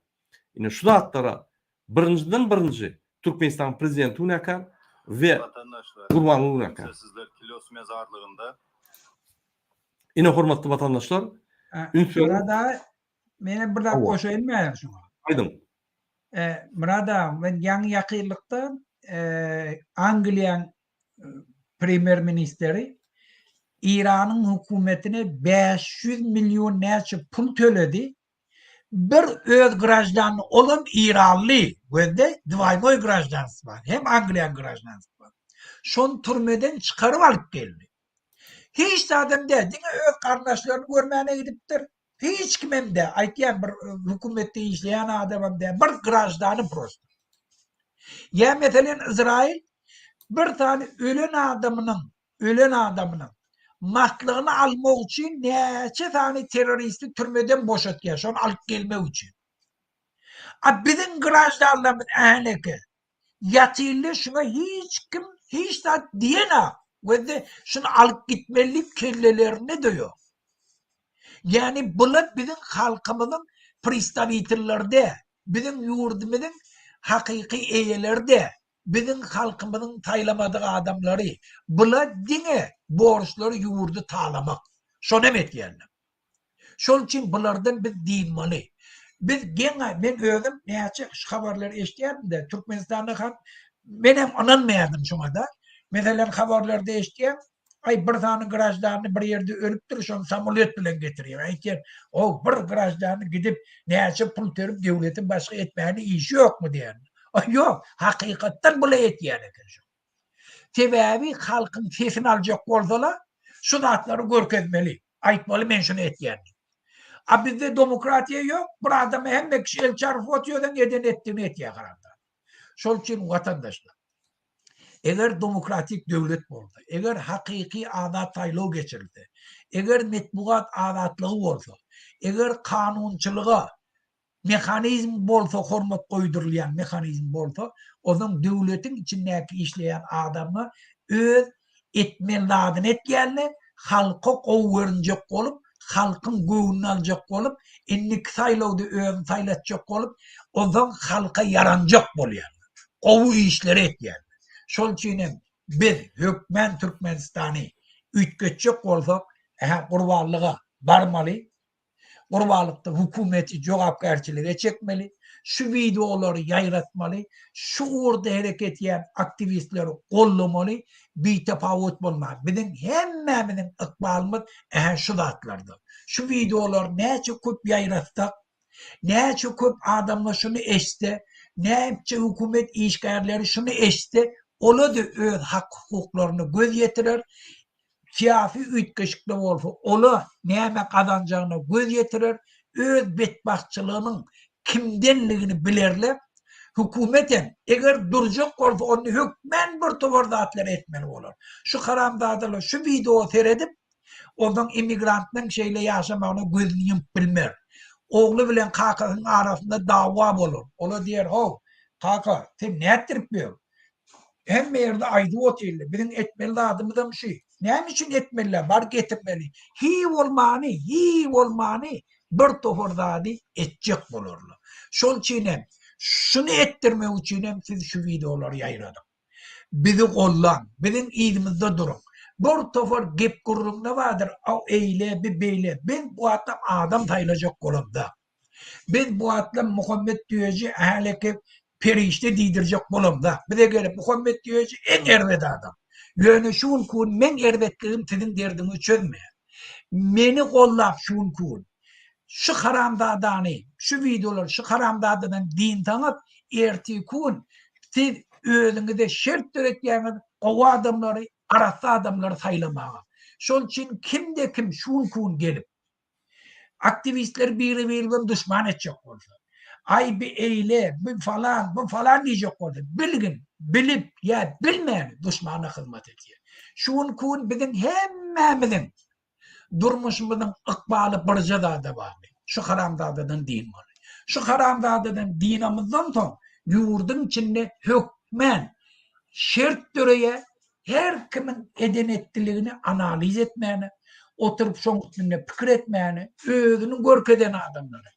S1: Ine şu zatlara birinji Türkmenistan prezidenti Unakar ve Gurbanly Unakar.
S4: Sizler Kilos mezarlığında.
S1: Ine hormatly watandaşlar,
S2: Burada meni bir dakika goşaýyn şuna.
S1: aýdym.
S2: Burada men ýaňy ýakynlykda Angliýanyň premier ministeri İran'ın hükümetine 500 milyon näçe pul töledi. Bir öz grajdanı olan İranlı, böyle dvaygoy grajdansı var. Hem Angliýanyň grajdansı var. Şon türmeden çıkarıp alıp geldi. Hiç de adam de, öz kardeşlerini görmäne gidipdir. Hiç kimem de, aýtýan bir hükümette işleyen adamım de, bir grajdanı prosto. Ya meselen İsrail, bir tane ölen adamının matlygyny almak üçin näçe tane teröristi türmeden boşatýar, şonu alyp gelmek üçin. Bizim grajdanlarymyz ähneki ýatyrly, şuna hiç de diýene, we şunu alyp gitmelik kellelerini diýyor. Yani bular bizim halkymyzyň pristavitellerde, bizim ýurdumyzyň hakyky eýelerde, bizim halkymyzyň taýlamadyğı adamlary, bular diňe borçlary ýurdu taýlamak. Şonu etýärler. Şol üçin bulardan biz diýmeli. Biz men özüm näçe habarlar eşitýärdim-de, Türkmenistanda ham menem ananmaýardım şoňa da. Meselen habarlarda eşitýär, ay bir tane grajdanny bir ýerde ölüpdir, şonu samolyot bilen getirýär. Aýtýar, o bir grajdanny gidip näçe pul terip döwletin başga etmäni işi ýokmu diýär. Ýok, hakykatdan bula etýär eken şo. Sebäbi halkyň sesini aljak bolsalar, şu zatlary görkezmeli. Aýtmaly, men şunu etýärdim. Bizde demokratiýa ýok, bir adam hemme kişi elçar fotoýadan eden etdiğini etýär garanda. Şol üçin watandaşlar, eger demokratik döwlet bolsa, eger hakyky adat taýlaw geçirildi, eger metbuat adatlygy bolsa, eger kanunçylyga mehanizm bolsa, hormat goýdurulýan mehanizm bolsa, onuň döwletiň içindäki işleýän adamı öz etmeliladyny etýärler, halka gowrunjak bolup, halkyň göwnüni aljak bolup, enlik saýlawdy özüni saýlatjak bolup, onuň halka yaranjak bolýarlar. Gowy işleri etýärler. Şol üçin biz hökmen Türkmenistany ütgetjek bolsak, gurbanlyga barmaly. Gurbanlykda hökümeti jogapkärçilige çekmeli. Şu videolary ýaýratmaly. Şu urda hereket etýän aktivistleri gollamaly. Bitapawut bolmaly. Bizim hemmemizin ykbalymyz şu zatlarda. Şu videolar näçe köp ýaýratsak, näçe köp adamlar şunu eşitdi, näçe hökümet işgärleri şunu eşitdi, ola da öz hak hukuklaryny göz ýetirer. Siyasi ütgeşikli bolsa, ola näme kazanjagyny göz ýetirer, öz betbahtçylygynyň kimdenligini bilerler. Hükümeten eger durjak bolsa, onu hökmen bir towar zatlar etmeli bolar. Şu haramzadalar şu video seyredip, ondan immigrantnyň şeýle ýaşamagyny gözüni ýumyp bilmer. Ogly bilen kakasyň arasynda dawa bolar. Ola diýer, "Ho, kaka, sen näetdirip ber?" Hemme ýerde aýdy otelli, biziň etmeli adamyzam şu. Näme üçin etmeliler? Bar getirmeli. Hi bolmany, bir towar zady etjek bolarlar. Şol üçin şunu ettirmek üçin siz şu videolary ýaýradym. Bizi gollan, biziň ýerimizde durun. Bir towar gep gurrunda bardyr, eýle, beýle. Ben bu adam taýlajak bolamda. Biz bu atla Muhammed Düyeci ahaleke perişte diydirecek bolum da. Bir de gelip Muhammed Düyeci en ervet adam. Yöne şun kun men ervetliğim sizin derdini çözme. Meni kollap şun kun. Şu haramdadani, şu videolar, şu haramdadadan din tanıp erti kun siz özüňizde şert törekýäňiz gowa adamlary, arasy adamlary saýlamaga. Şol için kimde kim şun kun gelip aktivistler biri düşman etjek bolsa. Ay bir eyle, bu falan diyecek bolsa. Bilgin, bilip ya bilmeyen düşmana hizmet etýär. Şun kun bizim hemmemizin durmuşumuzun ıkbalı barıca da var. Şu haramdadadan din var. Şu haramdadadan dinamızdan son yurdun içinde hükmen şert töreye her kimin eden ettiliğini analiz etmeyeni, oturup son üstünde fikir etmeyeni, özünü görkeden adamları,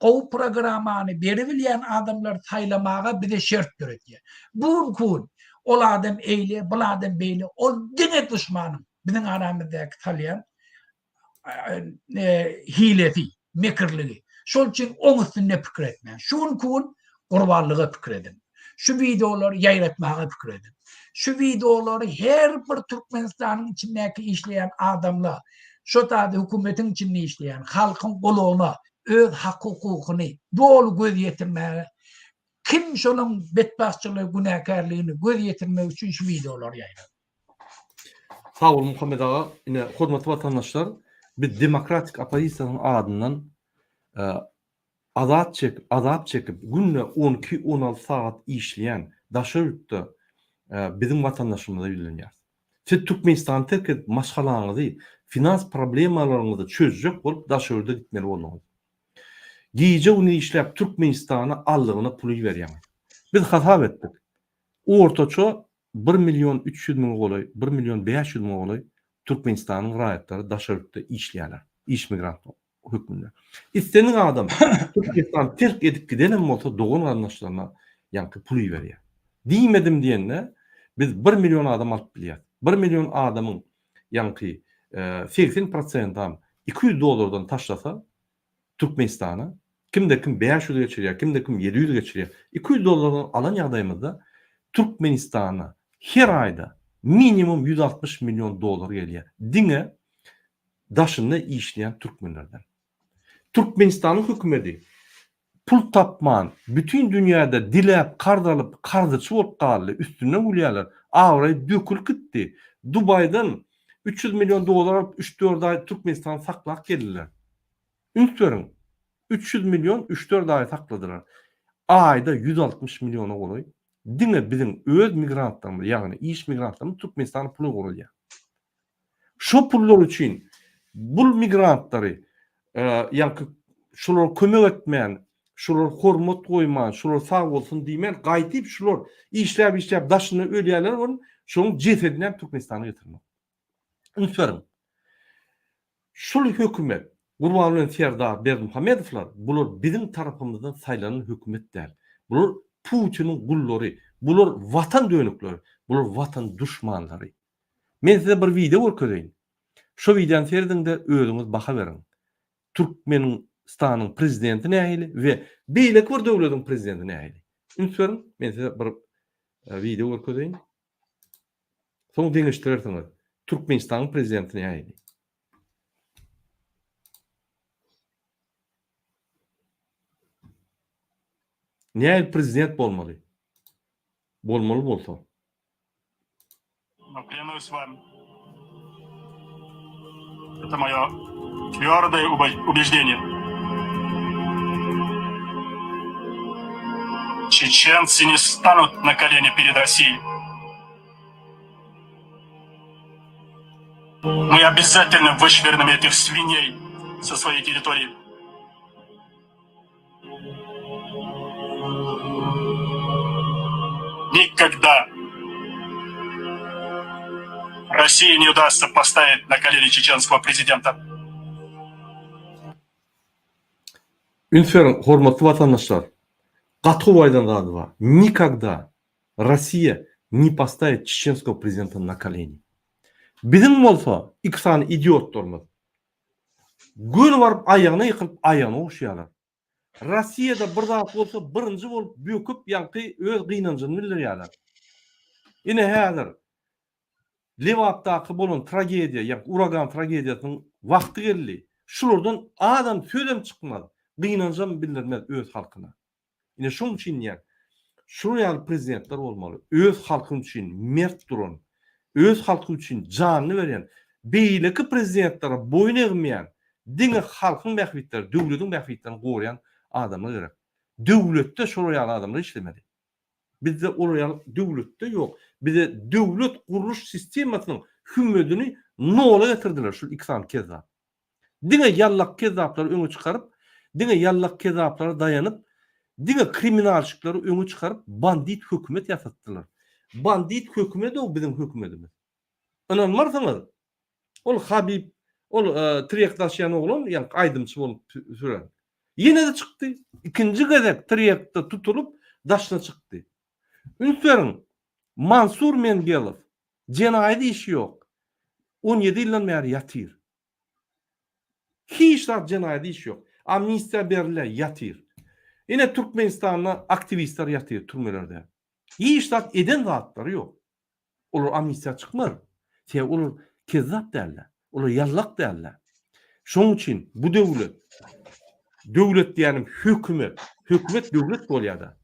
S2: kovup programını beribilyen adamları saylamağa bize şert töretiyor. Bu kun ol adam eyle, bu adam beyle, ol dine düşmanım. Bizim aramızdaki talyan hileti, mekirliği. Şol için on üstünde fikir etmeyen. Şun kun kurbanlığı fikir edin. Şu videoları yayratmaya fikir edin. Şu videoları her bir Türkmenistan'ın içindeki işleyen adamla, şu tadı hükümetin içinde işleyen, halkın kuluğuna, öz hak hukukunu doğru göz yetirmeye, kim şunun bedbahtçılığı, günahkarlığını göz yetirmek için şu videoları yayratın.
S1: Sağ olun Muhammed ağa. Yine hormatly vatandaşlar, bir demokratik opozisiyanın adından azap çekip günne 12-16 saat işleyen daşörtde bizim vatandaşımıza bilinýär. Siz Türkmenistan'ı terk edip maşgalaňyzy, finans problemalaryňyzy çözjek bolup daşörde gitmeli bolmaňyz. Giýje uny işläp Türkmenistan'a allygyna puly berýär. Biz hasap etdik. Ortaça 1.300.000 golay, 1.500.000 golay Türkmenistan'ın raýatlary daşörtde işleýärler. İş migrant hükmünde. İstenin adam Türkmenistan terk edip gidelim bolsa dogan anlaşlarına yankı puly berýär. Diýmedim diýende biz 1 milyon adam alıp bilýär. 1 milyon adamın yankı 80% $200 taşlasa Türkmenistan'a kimde kim 500 geçirýär, kimde kim 700 geçirýär. $200 alan ýagdaýymyzda Türkmenistan'a her ayda minimum $160 milyon gelýär. Diňe daşynda işleyen Türkmenlerden. Türkmenistan'ın hükümeti pul tapman, bütün dünyada dilep, kardalıp, kardıçı olup kaldı, üstüne ulyalar. Avrayı dökül gitti. Dubai'den $300 milyon alıp 3-4 ay Türkmenistan'a saklak geldiler. Ünlüklerin 300 milyon 3-4 ay sakladılar. Ayda 160 milyona oluyor. Dine bizim öz migrantlarımız, yani iş migrantlarımız Türkmenistan'a pulu oluyor. Şu pullar için bu migrantları yani şular kömek etmeyen, şular hormat koyman, şular sağ olsun diýmen, gaýtyp şular işläp daşyny ölýärler, onun şoň cesedini Türkmenistan'a getirmek. Ünsörüm. Şul hökümet, Gurbanly Serdar Berdimuhamedowlar, bular bizim tarapymyzdan saýlanan hökümet däl. Bular Putinin gullary, bular vatan dönükleri, bular vatan düşmanlary. Men size bir video görkezýin. Şu videoň serdiňde özüňiz baka berin. Türkmenistan'ın prezidenti nähili ve beýlek bir döwletiň prezidenti nähili. Ünsörüm, men size bir video görkezýin. Soň deňeşdirersiňiz. Türkmenistan'ın prezidenti nähili. Nähili prezident bolmaly? Bolmaly bolsa.
S4: Но клянусь вами, это мое твердое убеждение. Чеченцы не станут на колени перед Россией. Мы обязательно вышвырнем этих свиней со своей территории. Никогда России не удастся поставить на колени чеченского президента.
S1: Ünsörüm, hormatly vatandaşlar, gaty baýdan zady bar. Никогда Россия не поставит чеченского президента на колени. Bizim bolsa iki tane idiotlarymyz. Göl varıp ayağına yıkılıp ayağına oşuyalar. Rossiyada bir zat bolsa birinci bolup böküp ýa-ni öz gynanjyny bildirýärler. Ine häzir Lewapdaky bolan tragediýa, ýa uragan tragediýasynyň wagty geldi. Şulardan adam söýlem çykmaz. Gynanjym bildirmez öz halkyna. Ine şoň üçin ýa şu ýaly prezidentler bolmaly. Öz halkyny üçin mert duran, öz halky üçin janyny beren, beýleki prezidentlere boyun egmeýän, diňe halkyň mähbitleri, döwletiň mähbitlerini gorayan adamlar gerek. Döwletde şol ýaly adamlar işlemedi. Bizde ol döwletde ýok. Bize döwlet guruş sistemasynyň hümmetini nola getirdiler şu iksan keza. Diňe ýallak kezaplary öňe çykaryp, diňe ýallak kezaplara daýanyp, diňe kriminalçyklary öňe çykaryp bandit hökümet ýasatdylar. Bandit hökümet o bizim hökümetimiz. Inanmarsaňyz, ol Habib, ol Triýekdaşyan oglan, ýa aýdymçy bolup süren. Ýene de çykdy. İkinji gezek Triýekde tutulup daşna çykdy. Ünsüň Mansur Mengelov jenaýat işi ýok. 17 ýyldan bäri ýatyr. Hiç zat jenaýat işi ýok. Amnistiýa berilýär, ýatyr. Ine Türkmenistanda aktivistler ýatyr türmelerde. Hiç zat eden zatlary ýok. Olar amnistiýa çykmar. Olar kezzap derler. Olar ýallak derler. Şoň üçin bu döwlet diýenim hökümet döwlet bolýar-da.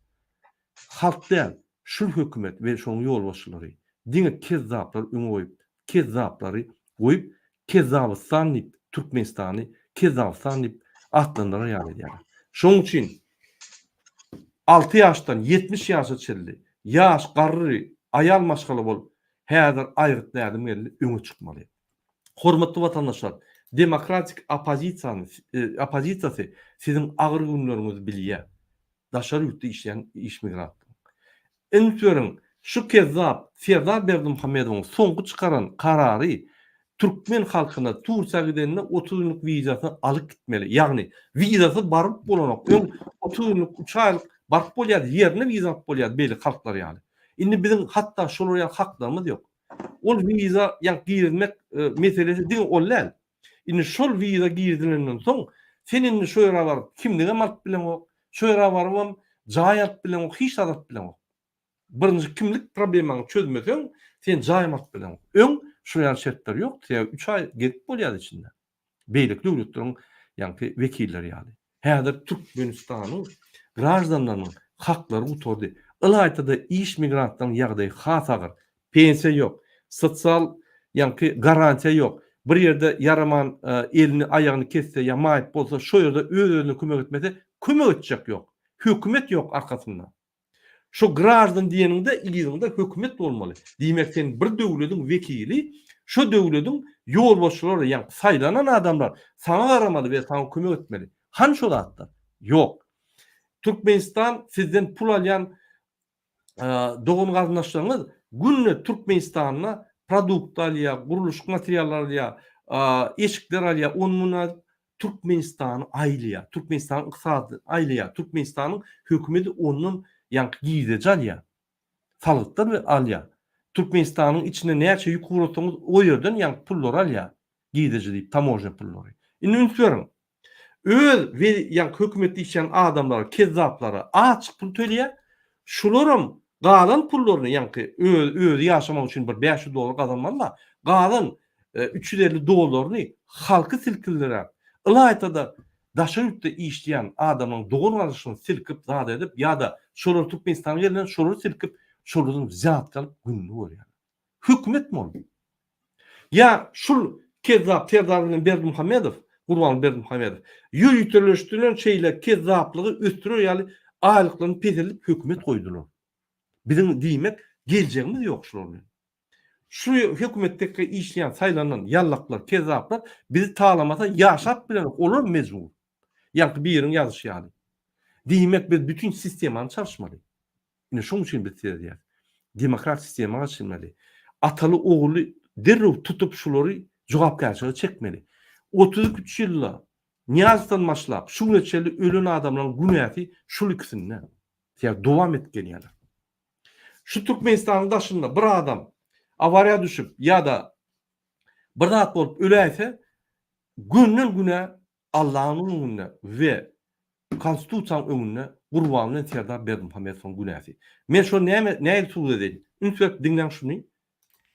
S1: Halk däl, şu hökümet we şoň ýolbaşçylary diňe kezzaplar öňe goýup, kezzaplary goýup, kezzabı sanyp Türkmenistany kezzap sanyp atlandyra ýaly. Şoň üçin 6 ýaşdan 70 ýaşa çeldi. Ýaş, garry, aýal maşgaly bolup, häzir aýryt nädem geldi, öňe çykmaly. Hormatly watandaşlar, demokratik opozisiýasy siziň agyr günleriňizi bilýär. Daşary ýurtda işleýän iş migrantlar. Entören şu kezzap Serdar Berdimuhammedowyň soňky çykaran karary Türkmen halkyna Turkiýa gidenine 30 ýyllyk wizasyny alyp gitmeli. Ýagny wizasy baryp bolanok. 30 ýyllyk 3 aýlyk baryp bolýar, ýerine wiza alyp bolýar beýle halklar ýaly. Indi bizim hatta şolar ýaly haklarymyz ýok. Ol wiza ýa girmek meselesi diň ollal. Indi şol wiza girdilenden soň senin şu ýere baryp kimdige alyp bilen ok, şu ýere baryp jaý alyp bilen ok, hiç alyp bilen ok. Birinji kimlik problemaňy çözmeseň sen jaý alyp bilen ok. Öň şu ýaly şertler ýok. 3 aý gelip bolýar içinde. Beýlik döwletleriň ýa-ni wekilleri ýaly. Häzir Türkmenistanyň grajdanlarynyň haklary uturdy. Ilaytada iş migrantlaryň ýagdaýy has agyr. Pensiýa ýok, sosial ýa-ni garantiýa ýok. Bir ýerde yaraman elini aýagyny kesse ýa maýyp bolsa, şo ýerde öz-özüne kömek etmese, kömek etjek ýok. Hökümet ýok arkasynda. Şu grajdan diýeninde ýygyňda hökümet bolmaly. Diýmek sen bir döwletiň wekili, şu döwletiň ýolbaşçylary, ýa saýlanan adamlar sana garamaly we sana kömek etmeli. Han şol atlar? Ýok. Türkmenistan sizden pul alýan dogun garyndaşlaryňyz günne Türkmenistanyna produkt alýar, guruluş materiallar alýar, eşikler alýar, onuna Türkmenistany aýlýar, Türkmenistanyň ykysady aýlýar, Türkmenistanyň hökümeti onun ýa-ni giýdej alýar. Salgyklar we alýar. Türkmenistanyň içine näçe ýük gurulsaňyz o ýerden ýa-ni pullar alýar. Giýdej diýip tamojna pullary. Indi ünsüň öz we ýa-ni hökümetde işleýän adamlar, kezzaplara açyk pul töleýär. Şularyň galan pullaryny ýa-ni öz ýaşamak üçin bir $500 gazanmalar, galan $350 halky silkildirär. Ilaytada daşary ýurtda işleýän adamyň dogun garaşyny silkip zat edip ýa-da şolar Türkmenistanyň ýerinden şolary silkip şolaryň zat kalyp günni görýär. Hökümet mi? Ya şul kezzap Serdar Berdimuhammedov, Gurban Berdimuhammedov ýürütleşdirilen şeýle kezzaplygy östürýär, ýaly aýlyklaryny pezelip hökümet goýdular. Bizim diýmek geljeğimiz ýok şol. Şu hökümetdeki işleyen saylanan yallaklar, kezzaplar bizi tağlamasa yaşap bilen olur mecbur. Yani bir yerin yazışı yani. Diýmek biz bütün sistemany çalışmaly. Ine şoň üçin biz diýär. Demokrat sistema açılmaly. Ataly ogly derrew tutup şolary jogapkarçylyga çekmeli. 33 ýylda Niyazdan başlap şu neçeli ölen adamlaryň günäti şul ikisinden. Ýa dowam etken ýaly. Şu Türkmenistanyň daşynda bir adam avariya düşüp ya da bir zat bolup öläýse günden güne Allah'ın önüne ve konstitusiyanın önüne gurbanlyk Serdar Berdimuhammedowyň günäsi. Men şo näme suwz edeyim? Ünsüp dinleň şunu.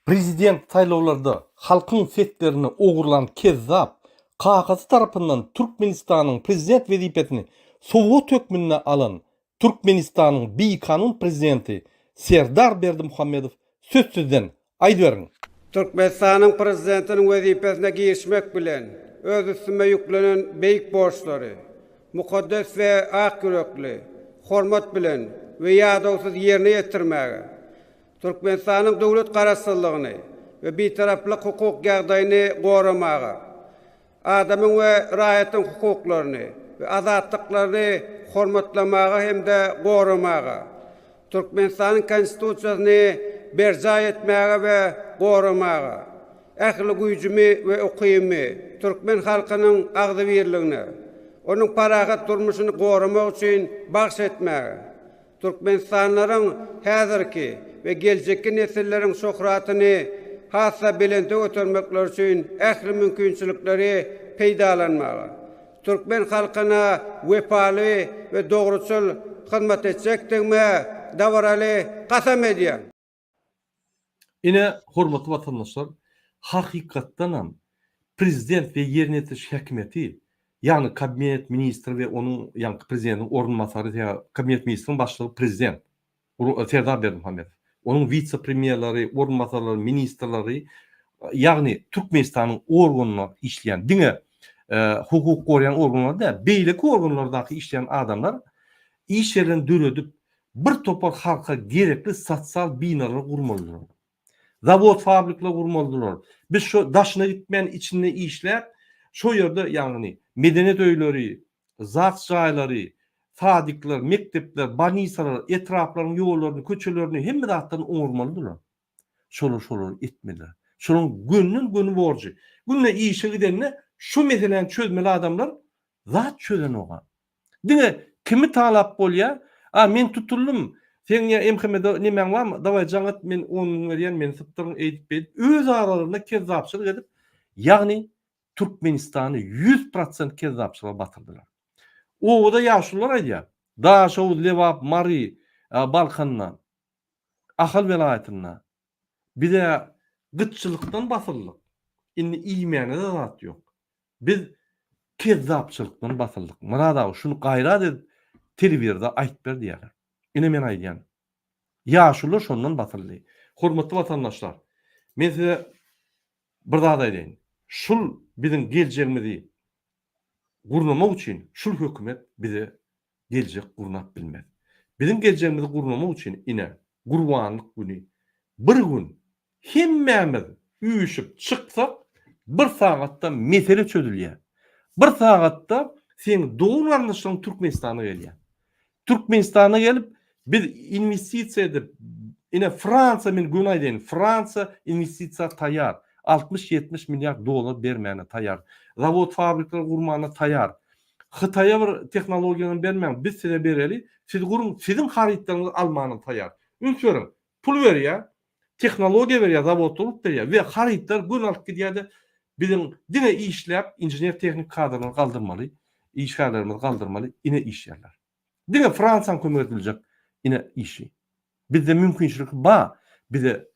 S1: Prezident saýlawlarda halkyň setlerini ogurlan kezzap Kakasy tarapyndan Türkmenistanyň prezident wezipetini Sowet hökmüne alan Türkmenistanyň beýkanun prezidenti Serdar Berdimuhammedow sözsüzden aýdyberiň.
S5: Türkmenistanyň prezidentiniň wezipesine girişmek bilen öz üstüme yüklenen beýik borçlary, mukaddes we ak yürekli, hormat bilen we ýadawsyz ýerine ýetirmäge, Türkmenistanyň dowlat garaşsyzlygyny we beýtaraplyk hukuk ýagdaýyny goramaga, adamyň we raýatyň hukuklaryny we azatlyklaryny hormatlamaga hemde goramaga, Türkmenistanyň konstitusiýasyny berja etmäge we goramaga, ähli güýjümi we ukymy Türkmen halkynyň agdybirligine, onuň parahat durmuşyny goramak üçin bagş etmäge, Türkmenistanlaryň häzirki we geljekki nesilleriň şöhratyny hassa belende götürmekler üçin ähli mümkinçilikleri peýdalanmaga, Türkmen halkyna wepaly we dogruçul hyzmat etjekdigme dawraly gasam edýär.
S1: Ine hormatly vatandaşlar, hakykatdanam prezident we ýerine ýetiriş häkimeti, ýani kabinet ministri we onuň ýani prezidentiň ornmasary ýa kabinet ministriniň başlygy prezident Serdar Berdimuhammedow, onuň vice-premierleri, ornmasarlary, ministrleri, ýagny Türkmenistanyň organlaryna işleýän, diňe hukuk gorayan organlarda, beýleki organlardaky işleýän adamlar iş ýerlerini döredip bir topar halka gerekli sosial binalar gurmalylar. Zavod, fabrikler gurmalylar. Biz şu daşına gitmeyen içinde işler, şu yerde yani medeniyet öýleri, zat jaýlary, sadikler, mektepler, banisalar, etraflaryň ýollaryny, köçelerini hemme zatdan oňurmalylar. Şolar etmeliler. Şonuň günün borjy. Günne işe gidenine şu meseleni çözmeli adamlar zat çözen oga. Diňe kimi talap bolýar? Men tutuldum. Sen ya emhemede nimeň barmy? Daway jaňat men 10 000 berýän, men sypdyryň edip berip öz aralarynda kezzapçylyk edip, ýagny Türkmenistany 100% kezzapçylyga batyrdylar. O da ýaşular aýdýar. Daşow, Lewap, Mari, Balkandan, Ahal welaýatyna. Bir de gıtçılykdan batyrlyk. Indi iýmene de zat ýok. Biz kezzapçylykdan batyrlyk. Murada şunu gaýrat edip telewizde aýtyp berdi ýalar. Ine men aýdýan. Ýaşular şondan batyrly. Hormatly vatandaşlar, men size bir zat aýdýan. Şul biziň geljegimizi gurnamak üçin şul hökümet bize geljek gurnap bilmez. Biziň geljegimizi gurnamak üçin ine gurbanlyk güni bir gün hemmämiz üýüşip çyksak, bir sagatda mesele çözülýär. Bir sagatda sen doğru anlaşılan Türkmenistan'a gelýär. Türkmenistan'a gelip biz investisiýa edip ine Fransa men gün aýdyn, Fransa investisiýa taýýar. 60-70 milyar dolar bermäne taýýar. Zavod, fabrikler gurmana taýýar. Hytaýa bir tehnologiýany bermäň, biz size bereli, siz gurun, siziň haritlaryňyzy almany taýýar. Ünsürüm, pul berýär, tehnologiýa berýär, zavod bolup berýär we haritlar gün alyp gidýärde. Biziň dine işläp injener tehnik kadrlaryny galdyrmaly, işgärlerimizi galdyrmaly, ine iş ýerler. Dine Fransaň kömek ediljek, ine işi. Bizde mümkinçilik bar, bize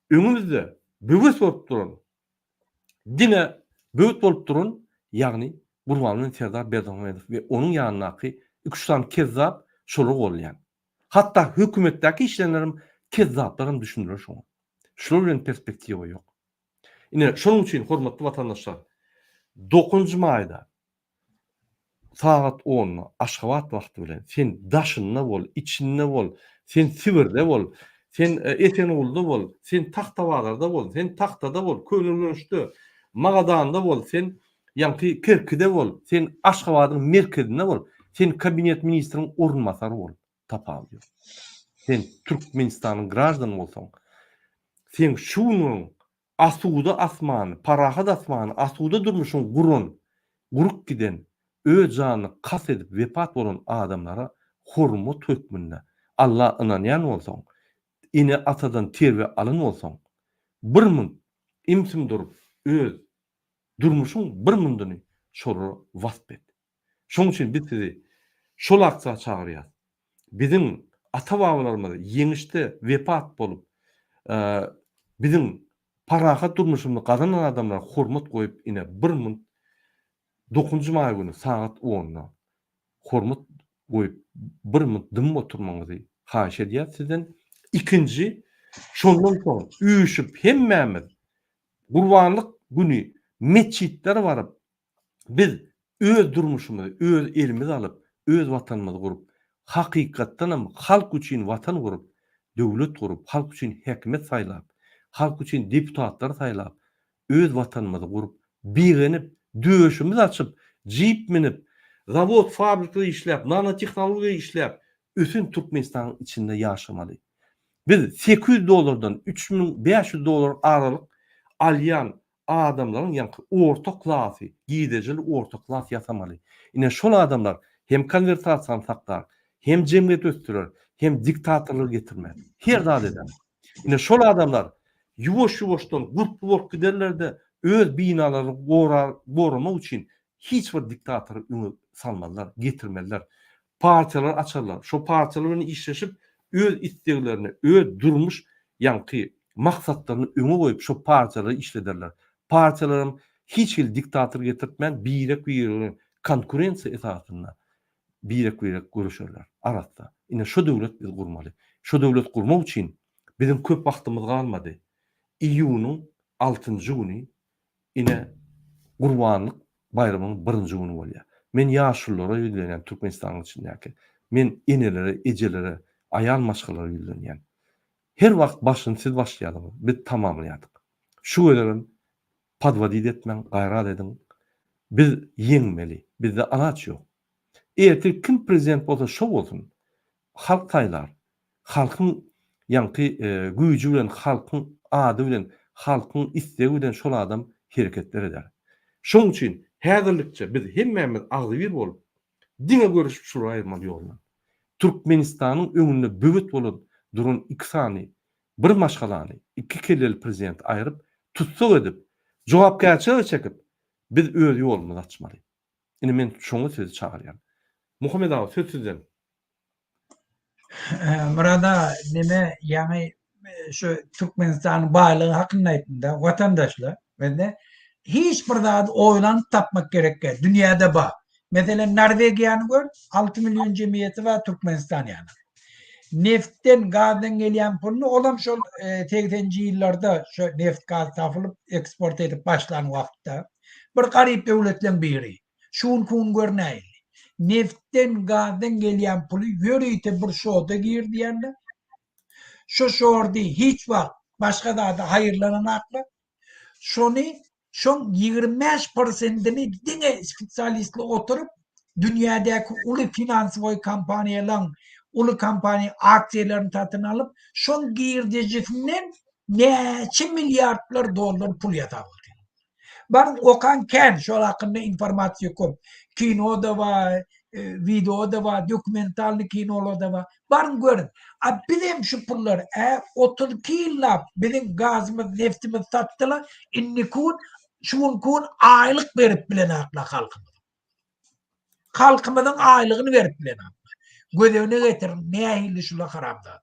S1: öňümizde böwüs bolup duran. Dine böwüs bolup duran, ýagny Gurbanlyk Serdar Berdimuhammedow we onuň ýanynaky 2 tane kezzap şolar bolýan. Hatta hökümetdäki işlenlerim kezzaplarym düşündiler şoňa. Şolar bilen perspektiwa ýok. Ine şonuň üçin hormatly vatandaşlar, 9 maýda saat 10 Aşgabat wagty bilen sen daşynda bol, içinde bol, sen Sibirde bol, sen Esenogulda bol, sen Taxtawalarda bol, sen Taxtada bol, Könülgünçde, Magadanda bol, sen ýa-ni Kerkide bol, sen Aşgabatyň merkezinde bol, sen kabinet ministriniň ornmasary bol, tapawdy. Sen Türkmenistanyň grajdany bolsaň, sen şunyň asuda asmany, parahat asmany, asuda durmuşyň guruk giden, öz janyny kas edip wepat bolan adamlara hormat hökmünde Allah inanýan bolsaň, ine atadan terwe alyn bolsaň, bir mün imsim durup öz durmuşun bir munduny şolu wasp et. Şoň üçin biz sizi şol akça çağırýar. Bizim ata-babalarymyz yeňişde wepat bolup, bizim parahat durmuşumyzy gazanan adamlar hormat goýup ine bir mun 9-njy may güni saat 10-da hormat goýup bir mun dym oturmaňyzy haýyş edýär sizden. İkinci, şondan soň üýüşüp hemmämiz Gurbanlyk güni meçitler baryp biz öz durmuşymyzy, öz elimizi alyp, öz watanymyzy gurup, hakykatdanam halk üçin watan gurup, döwlet gurup, halk üçin häkimet saýlap, halk üçin deputatlar saýlap, öz watanymyzy gurup, bigenip, döşümüz açyp, jip minip, zavod, fabrika işläp, nanotehnologiya işläp, ösün Türkmenistanyň içinde ýaşamaly. Biz $800 $3500 aralyk alýan adamlaryň ýa-ni orta klasy, gidejil orta klas ýasamaly. Ine şol adamlar hem konvertasiýany saklar, hem jemgyýet östürer, hem diktatorlyk getirmez. Her zat eder. Ine şol adamlar ýuwaş-ýuwaşdan gurp bolup giderler-de öz binalaryny goramak üçin hiç bir diktator öňe salmazlar, getirmezler. Partiýalar açarlar. Şo partiýalaryny işleşip öz isteklerini, öz durmuş ýa-ni maksatlaryny öňe goýup şo partiýalary işlederler. Partiýalarym hiç il diktator getirtmän, birek konkurensiýa esasynda birek görüşerler arasynda. Ine şo döwlet biz gurmaly. Şo döwlet gurmak üçin bizim köp wagtymyz galmady. İýunyň 6-njy güni ine Gurbanlyk bayramynyň 1-nji güni bolýar. Men ýaşullara ýüzlenýän Türkmenistanyň içindäki, men enelere, ejelere, aýal maşgalara ýüzlenýän. Her wagt başyny siz başlaýardyňyz, biz tamamlaýardyk. Şu gelerim padvadid etmeň, gaýrat ediň. Biz ýeňmeli, bizde anaç ýok. Eger kim prezident bolsa şo bolsun. Halk taýlar. Halkyň ýa-ni güýji bilen, halkyň ady bilen, halkyň istegi bilen şol adam hereketler eder. Şoň üçin häzirlikçe biz hemmämiz agzy bir bolup, diňe görüşip şuru aýyrmaly ýoluna. Türkmenistanyň öňünde böwet bolup durun iki sany, bir maşgalany, iki kelleli prezident aýryp, tutsak edip, jogapkärçilik çekip, biz öz ýolumuzy açmaly. Ine men şoňa sizi çağırýan. Muhammed ağa, söz sizden.
S2: Burada nime yani şu Türkmenistan'ın bağlılığı hakkında aýtdym-da, vatandaşlar ve de hiç bir zat oýlanyp tapmak gerekke. Dünyada bak. Mesela Norvegiýany gör, 6 milyon jemiyeti var Türkmenistan yani. Neftden, gazdan gelýän pulny olam şol 80-nji ýyllarda şu neft gaz tapylyp eksport edip başlan wagtda bir garyp döwletlen biri. Şuň kun görnäýil. Neftden, gazdan gelýän puly ýörüýte bir şoda girdi ýa-ni. Şu şordy hiç wagt başga da haýyrlananakly. Şony şoň 25%-ni diňe spesialistler oturup dünýädäki uly finansiýa kampaniýalaryň, uly kampaniýa aksiýalaryny satyn alyp, şoň girdijisinden neçe milyardlar dollar pul ýataby. Bar okan ken şol hakynda informasiýa köp. Kino da var, video da var, dokumentalny kinolar da var. Barın görün. Bizim şu pullar 32 ýyllap bizim gazymyz, neftimiz satdylar. Inni kun şuň kun aýlyk berip bilen akla halkymyz. Halkymyzyň aýlygyny berip bilen akla. Gözüne getirin nähili şula haramda.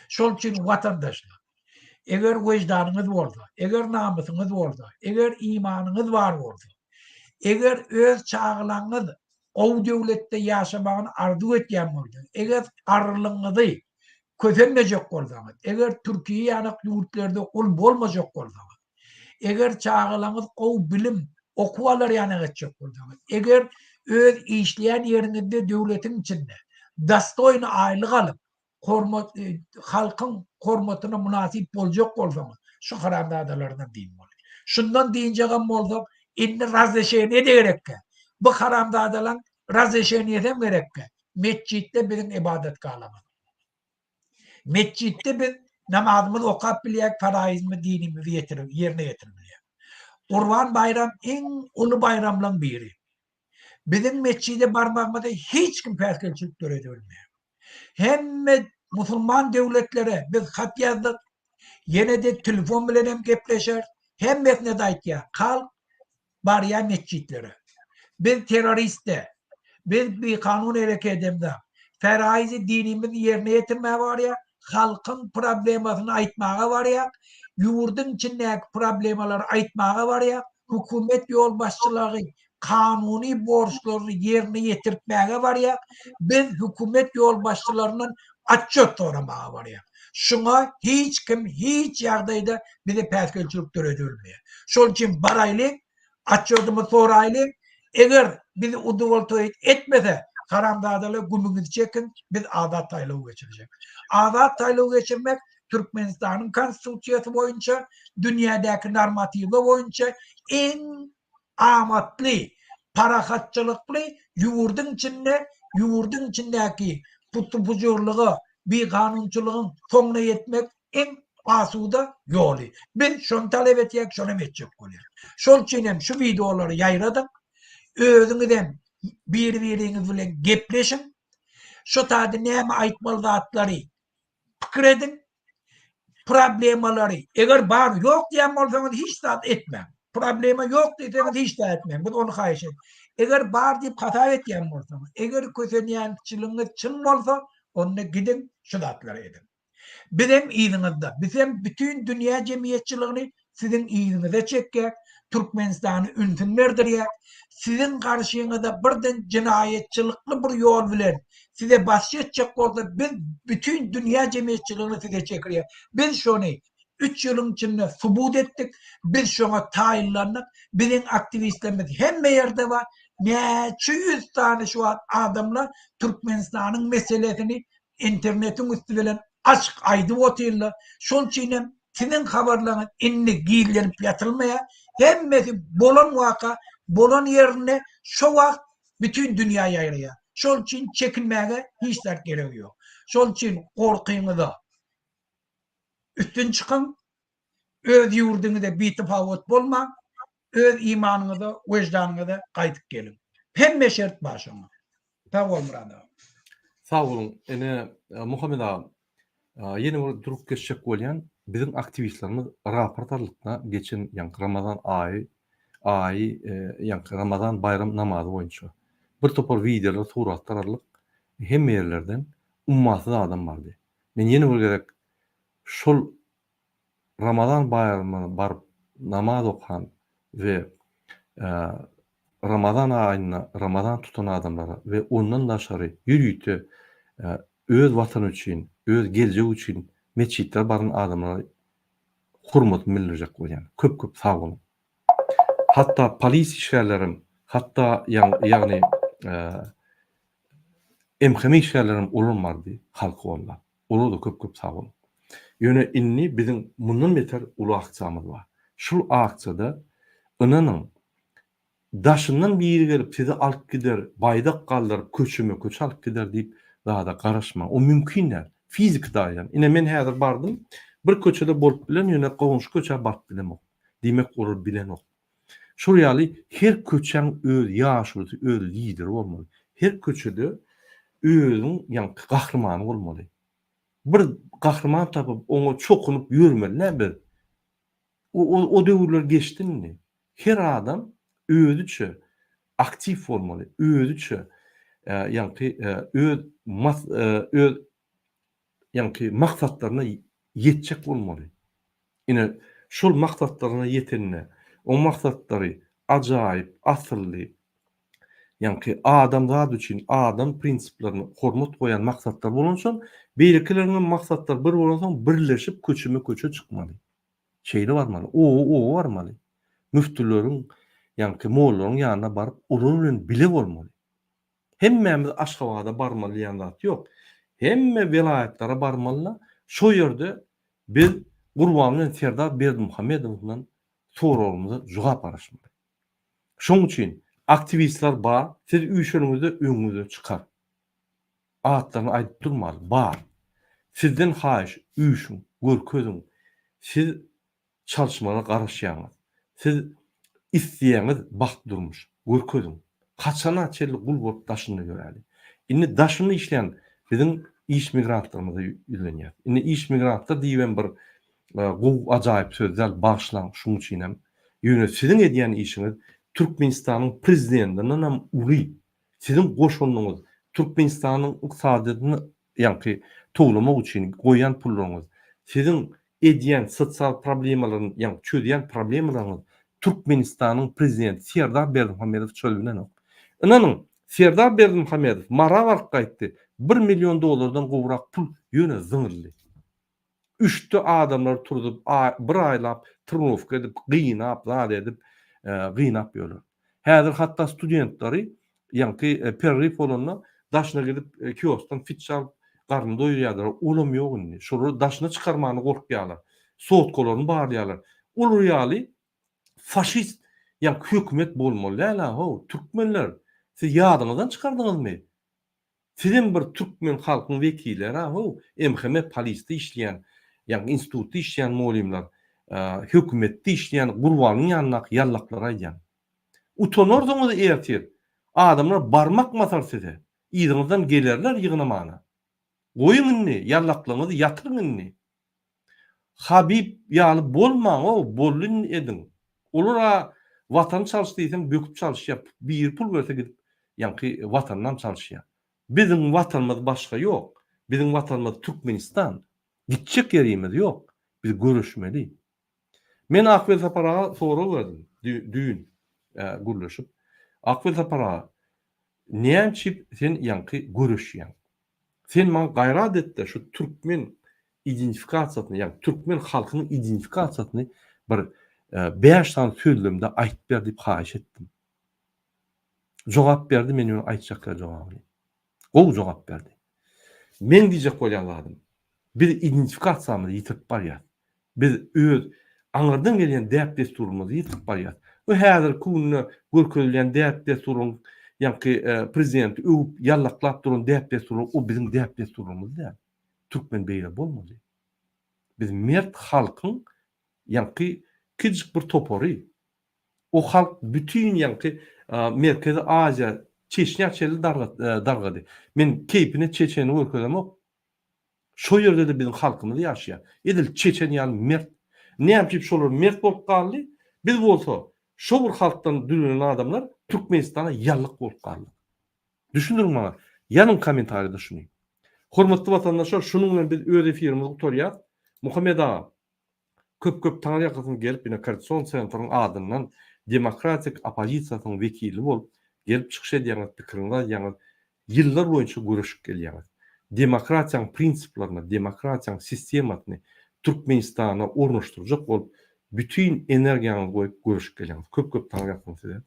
S2: Şol üçin watandaşlar, eger wejdanıňyz bolsa, eger namusyňyz bolsa, eger imanyňyz bar bolsa, eger öz çağlaňyz o döwletde ýaşamagyny arzu etýän bolsa, eger arlygyňyzy köpenmejek bolsaňyz, eger Türkiýe ýanyk ýurtlarda ol bolmajak bolsaňyz, eger çağlaňyz o bilim okuwalar ýanyk etjek bolsaňyz, eger öz işleýän ýeriňizde döwletiň içinde dastoyny aýlyk alyp, halkyň hormatyna munasip boljak bolsaňyz, şu haramdalardan diýin bolýar. Şundan diýinjegem bolsak, indi razleşeýne gerekki. Bu haramdadalar razleşeýne gerekki. Mescitde bizim ibadetgahlarymyz. Mescitde biz namazymyzy okap bilýäk, faraizmi, dinimizi ýerine ýetirmeliyik. Gurban bayram en uly bayramlaryň biri. Bizim mescide barmagymyzda hiç kim päskelçilik görebilmeýär. Hemme musulman döwletlere biz hat ýazdyk. Ýene de telefon bilen hem gepleşer. Hemmesine de aýtýar. Halk bariya mescitleri. Biz teröriste, biz bir kanun erekedemde feraizi dinimizi yerine getirmeye var ya, halkın problemasını aytmağa var ya, yurdun içindeki problemaları aytmağa var ya, hükümet yol başçıları kanuni borçlarını yerine getirtmeye var ya, biz hükümet yol başçılarının atçot soramağa var ya. Şuna hiç kim, hiç yağdayda bize perskelçilikler ödülmüyor. Şol için baraylı, atçotumu soraylı, eğer bizi uduvoltoyit etmese Karamdağ'da gümrüğünü çekin, biz adat taylığı geçirecek. Adat taylığı geçirmek Türkmenistan'ın konstitusiyası boyunca, dünyadaki normatifi boyunca en amatlı, parakatçılıklı yurdun içindeki putu bir kanunçuluğun sonuna yetmek en asuda yolu. Biz şunu talep ettik, şunu etcek oluyor. Şol için şu videoları yayradım. Özüňizden bir-biriniz bilen gepleşin. Şu taýda näme aýtmaly zatlary pikir edin. Problemalary eger bar ýok diýen bolsaňyz hiç zat etmeň. Problema ýok diýseniz hiç zat etmeň. Bu onu haýyş et. Eger bar diýip hata etýän bolsaňyz, eger kösenýänçiligiňiz çyn bolsa, onda gidin şu zatlary edin. Bizim iýiňizde, bizim bütün dünýä jemgyýetçiligini sizin iýiňize çekýär. Türkmenistan'ı ünlülerdir. Sizin karşınızda birden cinayetçilikli bir yol bilen size bahşedecek olsa biz bütün dünya cemiyetçiliğini size çekiyor. Biz şunu 3 yılın içinde subut ettik. Biz şuna tayinlandık. Bizim aktivistlerimiz hem yerde var. Ne 200 tane şu an adamlar Türkmenistan'ın meselesini internetin üstünden açık aydı otuyorlar. Şunun için sizin haberleriniz inni giyillenip yatılmaya hemmesi bolan vaka, bolan yerine şu vakt bütün dünya yayılıyor. Şol için çekinmeye hiç dert gereği yok. Şol için korkuyunuza üstün çıkın, öz yurdunuza bir tefavut bulma, öz imanınıza, vicdanınıza kaydık gelin. Hem şert başına. Tamam Murad.
S1: Sağ olun. Muhammed abi, yeni bir durup geçecek bolýan bizim aktivistlerimiz raportarlıkta geçen Ramazan ayı Ramazan bayram namazı boyunca bir topar videolar, suratlar arlyk hem yerlerden ummatsız adam vardı. Men yeni bir gerek şol Ramazan bayramına barıp namaz okuyan ve Ramazan ayına Ramazan tutan adamlara ve ondan da aşarı yürüyütü öz vatan için, öz gelecek için meçhitler barın adamlara hurmat bildirecek bolýan. Köp sağ olun. Hatta polis işgärlerim, hatta ýagny emhemi işgärlerim olunmardy halk bolla. Olar da köp sağ olun. Ýöne inni bizim mundan beter uly akçamyz bar. Şul akçada ynanyň daşyndan biri gelip sizi alyp gider, baýdak galdyryp köç alyp gider diýip daha garaşma. O mümkinler. Fizik daýan. Ine men häzir bardym. Bir köçede bolup bilen ýöne gowunşy köçe barp bilemok. Dimek olur bilenok. Şol ýaly her köçeň öz ýaşy, öz lider bolmaly. Her köçede özüň ýa gahrymany bolmaly. Bir gahryman tapyp oňa çokunup ýürmeli näme? O döwürler geçdinmi? Her adam özüçe aktiv bolmaly, özüçe öz maksatlaryna ýetjek bolmaly. Ine şol maksatlaryna ýetenne, o maksatlary ajaýyp, asylly, adam zat üçin adam prinsiplaryny hormat goýan maksatlar bolansoň, beýlekileriniň maksatlar bir bolansoň birleşip köçe çykmaly. Şeýle barmaly, o barmaly. Müftüleriň, mollaryň ýanyna baryp, olar bilen bile bolmaly. Hemmemiz Aşgabatda barmaly diýen zat ýok. Hemme vilayatlere barmaly. Şo ýerde biz Gurbany Serdar Berdimuhammedowyň soragymyza jogap araşmaly. Şoň üçin aktivistler bar, siz üýşeňizde öňüňize çykar. Atlaryny aýdyp durmaly, bar. Sizden haýyş, üýşüň, görkezin. Siz çalışmalara garaşýaňyz. Siz isleýäňiz baht durmuş, görkezin. Kaçana çelli gul bolup daşyny göreli. Indi daşyny işleýän bizim iş migrantlarymyza ýüzlenýär. Indi iş migrantlar diýen bir ajaýyp sözler başlan şuň üçin hem ýöne sizin edýän işiňiz Türkmenistan'ın prezidentinden hem uri. Sizin goşunluğunuz Türkmenistan'ın iqtisadını yani toplamak için koyan pullarınız. Sizin ediyen sosyal problemaların yani çözeyen problemalarınız Türkmenistan'ın prezidenti Serdar Berdimuhamedov çölünden o. Inanın Serdar Berdimuhamedov mara varıp kayıttı. $1 milyon gowrak pul yöne zıngırlı. Üçtü adamlar turdup bir aylap tırnovka edip gıynap zat edip gıynap ýöler. Häzir hatta studentleri ýa-ni perrif bolanlar daşna gidip kiostan fitçal garny doýurýarlar. Olam ýok. Şolu daşna çykarmany gorkýarlar. Soğutkolaryny barýarlar. Ol rýaly faşist ýa hökümet bolmaly. Läla ho türkmenler siz ýadyňyzdan çykardyňyzmy? Sizin bir türkmen halkynyň wekilleri ho MHM polisde işleyen yani institutda işleyen molimler, hökümetde işleyen gurbanyň ýanyna ýallaklar aýdýan. Utanordunuz ertir. Adamlar barmak masar size. İýdiňizden gelerler ýygnamana. Goýun inni, ýallaklaryňyzy ýatyryň inni. Habib ýaly bolmaň o, bollun edin. Olara watan çalyşdyysam böküp çalyşýar. Bir pul berse gidip ýa-ni watandan çalyşýar. Bizim watanymyz başga ýok. Bizim watanymyz Türkmenistan. Gitjek ýerimiz ýok. Biz görüşmeli. Men Akbel Saparaga soru verdim. Düğün gürleşip. Akbel Saparaga näçip sen ýa-ni görüşýän? Sen maňa gaýrat etdi şu türkmen identifikasiýasyny, ýa-ni türkmen halkynyň identifikasiýasyny bir 5 tane sözlemde aýtyp ber diýip haýyş etdim. Jogap berdi, men ýöne aýtjaklar jogabyny. O jogap berdi. Men diýjek bolýanlarym. Bir identifikasiýamyzy ýitip barýar. Biz öz aňyrdan gelýän däp desturumyzy ýitip barýar. Bu häzir kunna görkezilýän däp desturuň ýa-ni prezident öwüp ýallaklap duran däp desturun o bizim däp desturumyz däl. Türkmen beýle bolmaly. Biz mert halkyň ýa-ni kiçik bir topary. O halk bütün ýa-ni Merkezi Aziýa, Çeçnya çeli dargady. Men keypine Çeçeni görkezemok. Şo ýerde de bizim halkymyz ýaşaýar. Edil Çeçen ýaly mert. Näçip şolar mert bolup galdy? Biz bolsa şo bir halkdan dürülen adamlar Türkmenistana ýallyk bolup galdy. Düşündirin maňa. Ýanyň kommentarida şuny. Hormatly watandaşlar, şunuň bilen biz öz efirimizi utarýar. Muhammed ağa köp taňar ýakasyň gelip ine Koordinasiýon Sentrynyň adyndan demokratik opozisiýasynyň wekili bolup gelip çykyş edýän pikiriňler ýa-ni ýyllar boýunça görüşüp gelýär. Demokratiýanyň prinsiplaryna, demokratiýanyň sistematyny Türkmenistana ornaşdyrjak bolup bütün energiýany goýup görüşüp gelýär. Köp taňar ýakasyň size.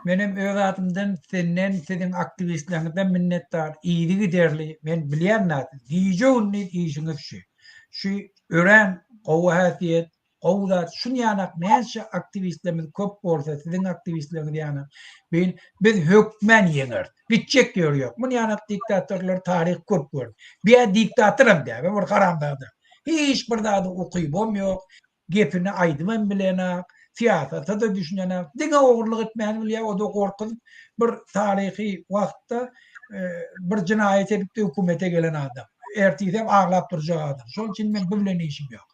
S2: Benim öz adımdan senden, sizin aktivistlerinizden minnettar, iyili giderli. Ben bilýän näde. Diýjegini diýişiňiz şu ören, gowy häsiýet, gowdat, şunu ýanak näçe aktivistlerimiz köp bolsa, sizin aktivistleriniz ýanak. Biz hökmen ýeňer. Bitjek ýörýok. Muny ýanak diktatorlar taryh köp gördi. Bir diktatorum däp, bir garamdada. Hiç bir dada okuýup bolmaýok. Gepini aýdymam bilenak. Siyasata da düşünene, dine oğurluk etmeyen bile o da korkup bir tarihi vaktta bir cinayet edip de hükümete gelen adam. Ertiysem ağlap duracak adam. Şol için men bu bilen işim yok.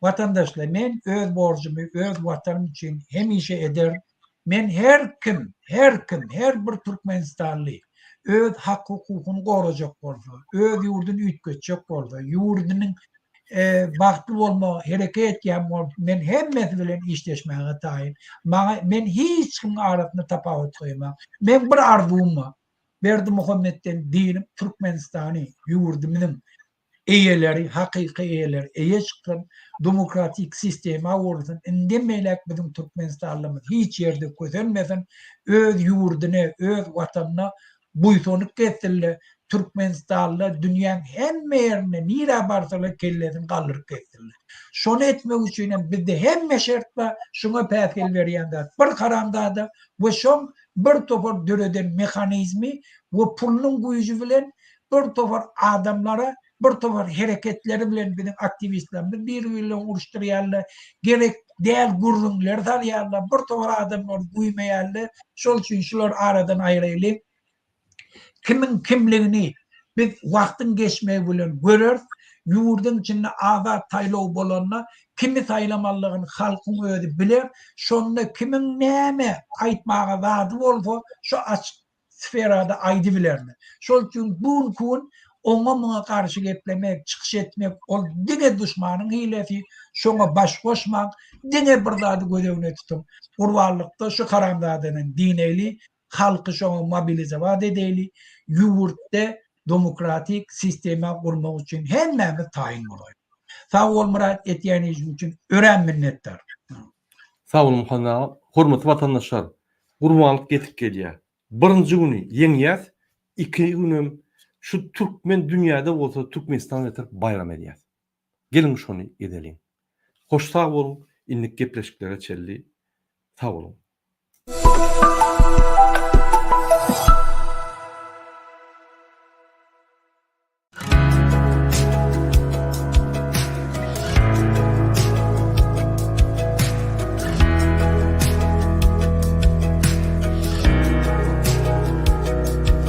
S2: Vatandaşlar, men öz borcumu, öz vatanım için hem işe eder. Men her bir Türkmenistanlı öz hak hukukunu koruyacak bolsa, öz yurdunu ütkötecek bolsa, yurdunun baktı olma, hareket yapma, men hemmesi bilen işleşmeye tayin. Men hiç kim arasında tapavut koymam. Men bir arzum Berdimuhamed'den değilim, Türkmenistan'ı yurdumuzun eyeleri, hakiki eyeleri, eye çıkan demokratik sisteme uğrasın. Endemeylek bizim Türkmenistanlımız hiç yerde közelmesin, öz yurduna, öz vatanına buysonuk kesildi. Türkmenistanlı dünyanın hem yerine nira barsalar kellesin kaldırıp kesildi. Şunu etmek için bizde hem şartla şuna peskel veriyenler. Bir karamda da bu şun bir topar döreden mekanizmi ve pulun gücü bilen bir topar adamlara bir topar hareketleri bilen bizim aktivistlerimiz birbiriyle uğraştırıyorlar. Gerek değer gurrunlar tarıyorlar. Bir topar adamlar duymayanlar. Şol için şular aradan ayrıyla kimin kimliğini biz vaktin geçmeyi bilen görür, yurdun içinde azat taylaw bolanna kimi saylamallygyny halkyň özi biler. Şonda kimin näme aýtmaga wady bolsa şu açyk sferada aýdy bilerdi. Şol üçin bu gün oňa muňa karşı geplemek, çykyş etmek ol diňe düşmanyň hilesi, şoňa baş goşmak, diňe bir zady gözegine tutup, urwarlykda şu karamdadynyň dineli halky şoňa mobilizowat edeli, ýurtda demokratik sistema gurmak üçin hemmemiz taýin bolar. Sağ ol Murat, etýäniň üçin ören minnetdar.
S1: Sağ olun Muhammed ağa. Hormatly vatandaşlar, gurbanlyk getip gelýär. Birinji güni ýeňýäs, iki günim şu Türkmen dünýäde bolsa Türkmenistan getirip bayram edýär. Gelin şonu edelim. Hoş sağ olun, inlik gepleşiklere çelli. Sağ olun.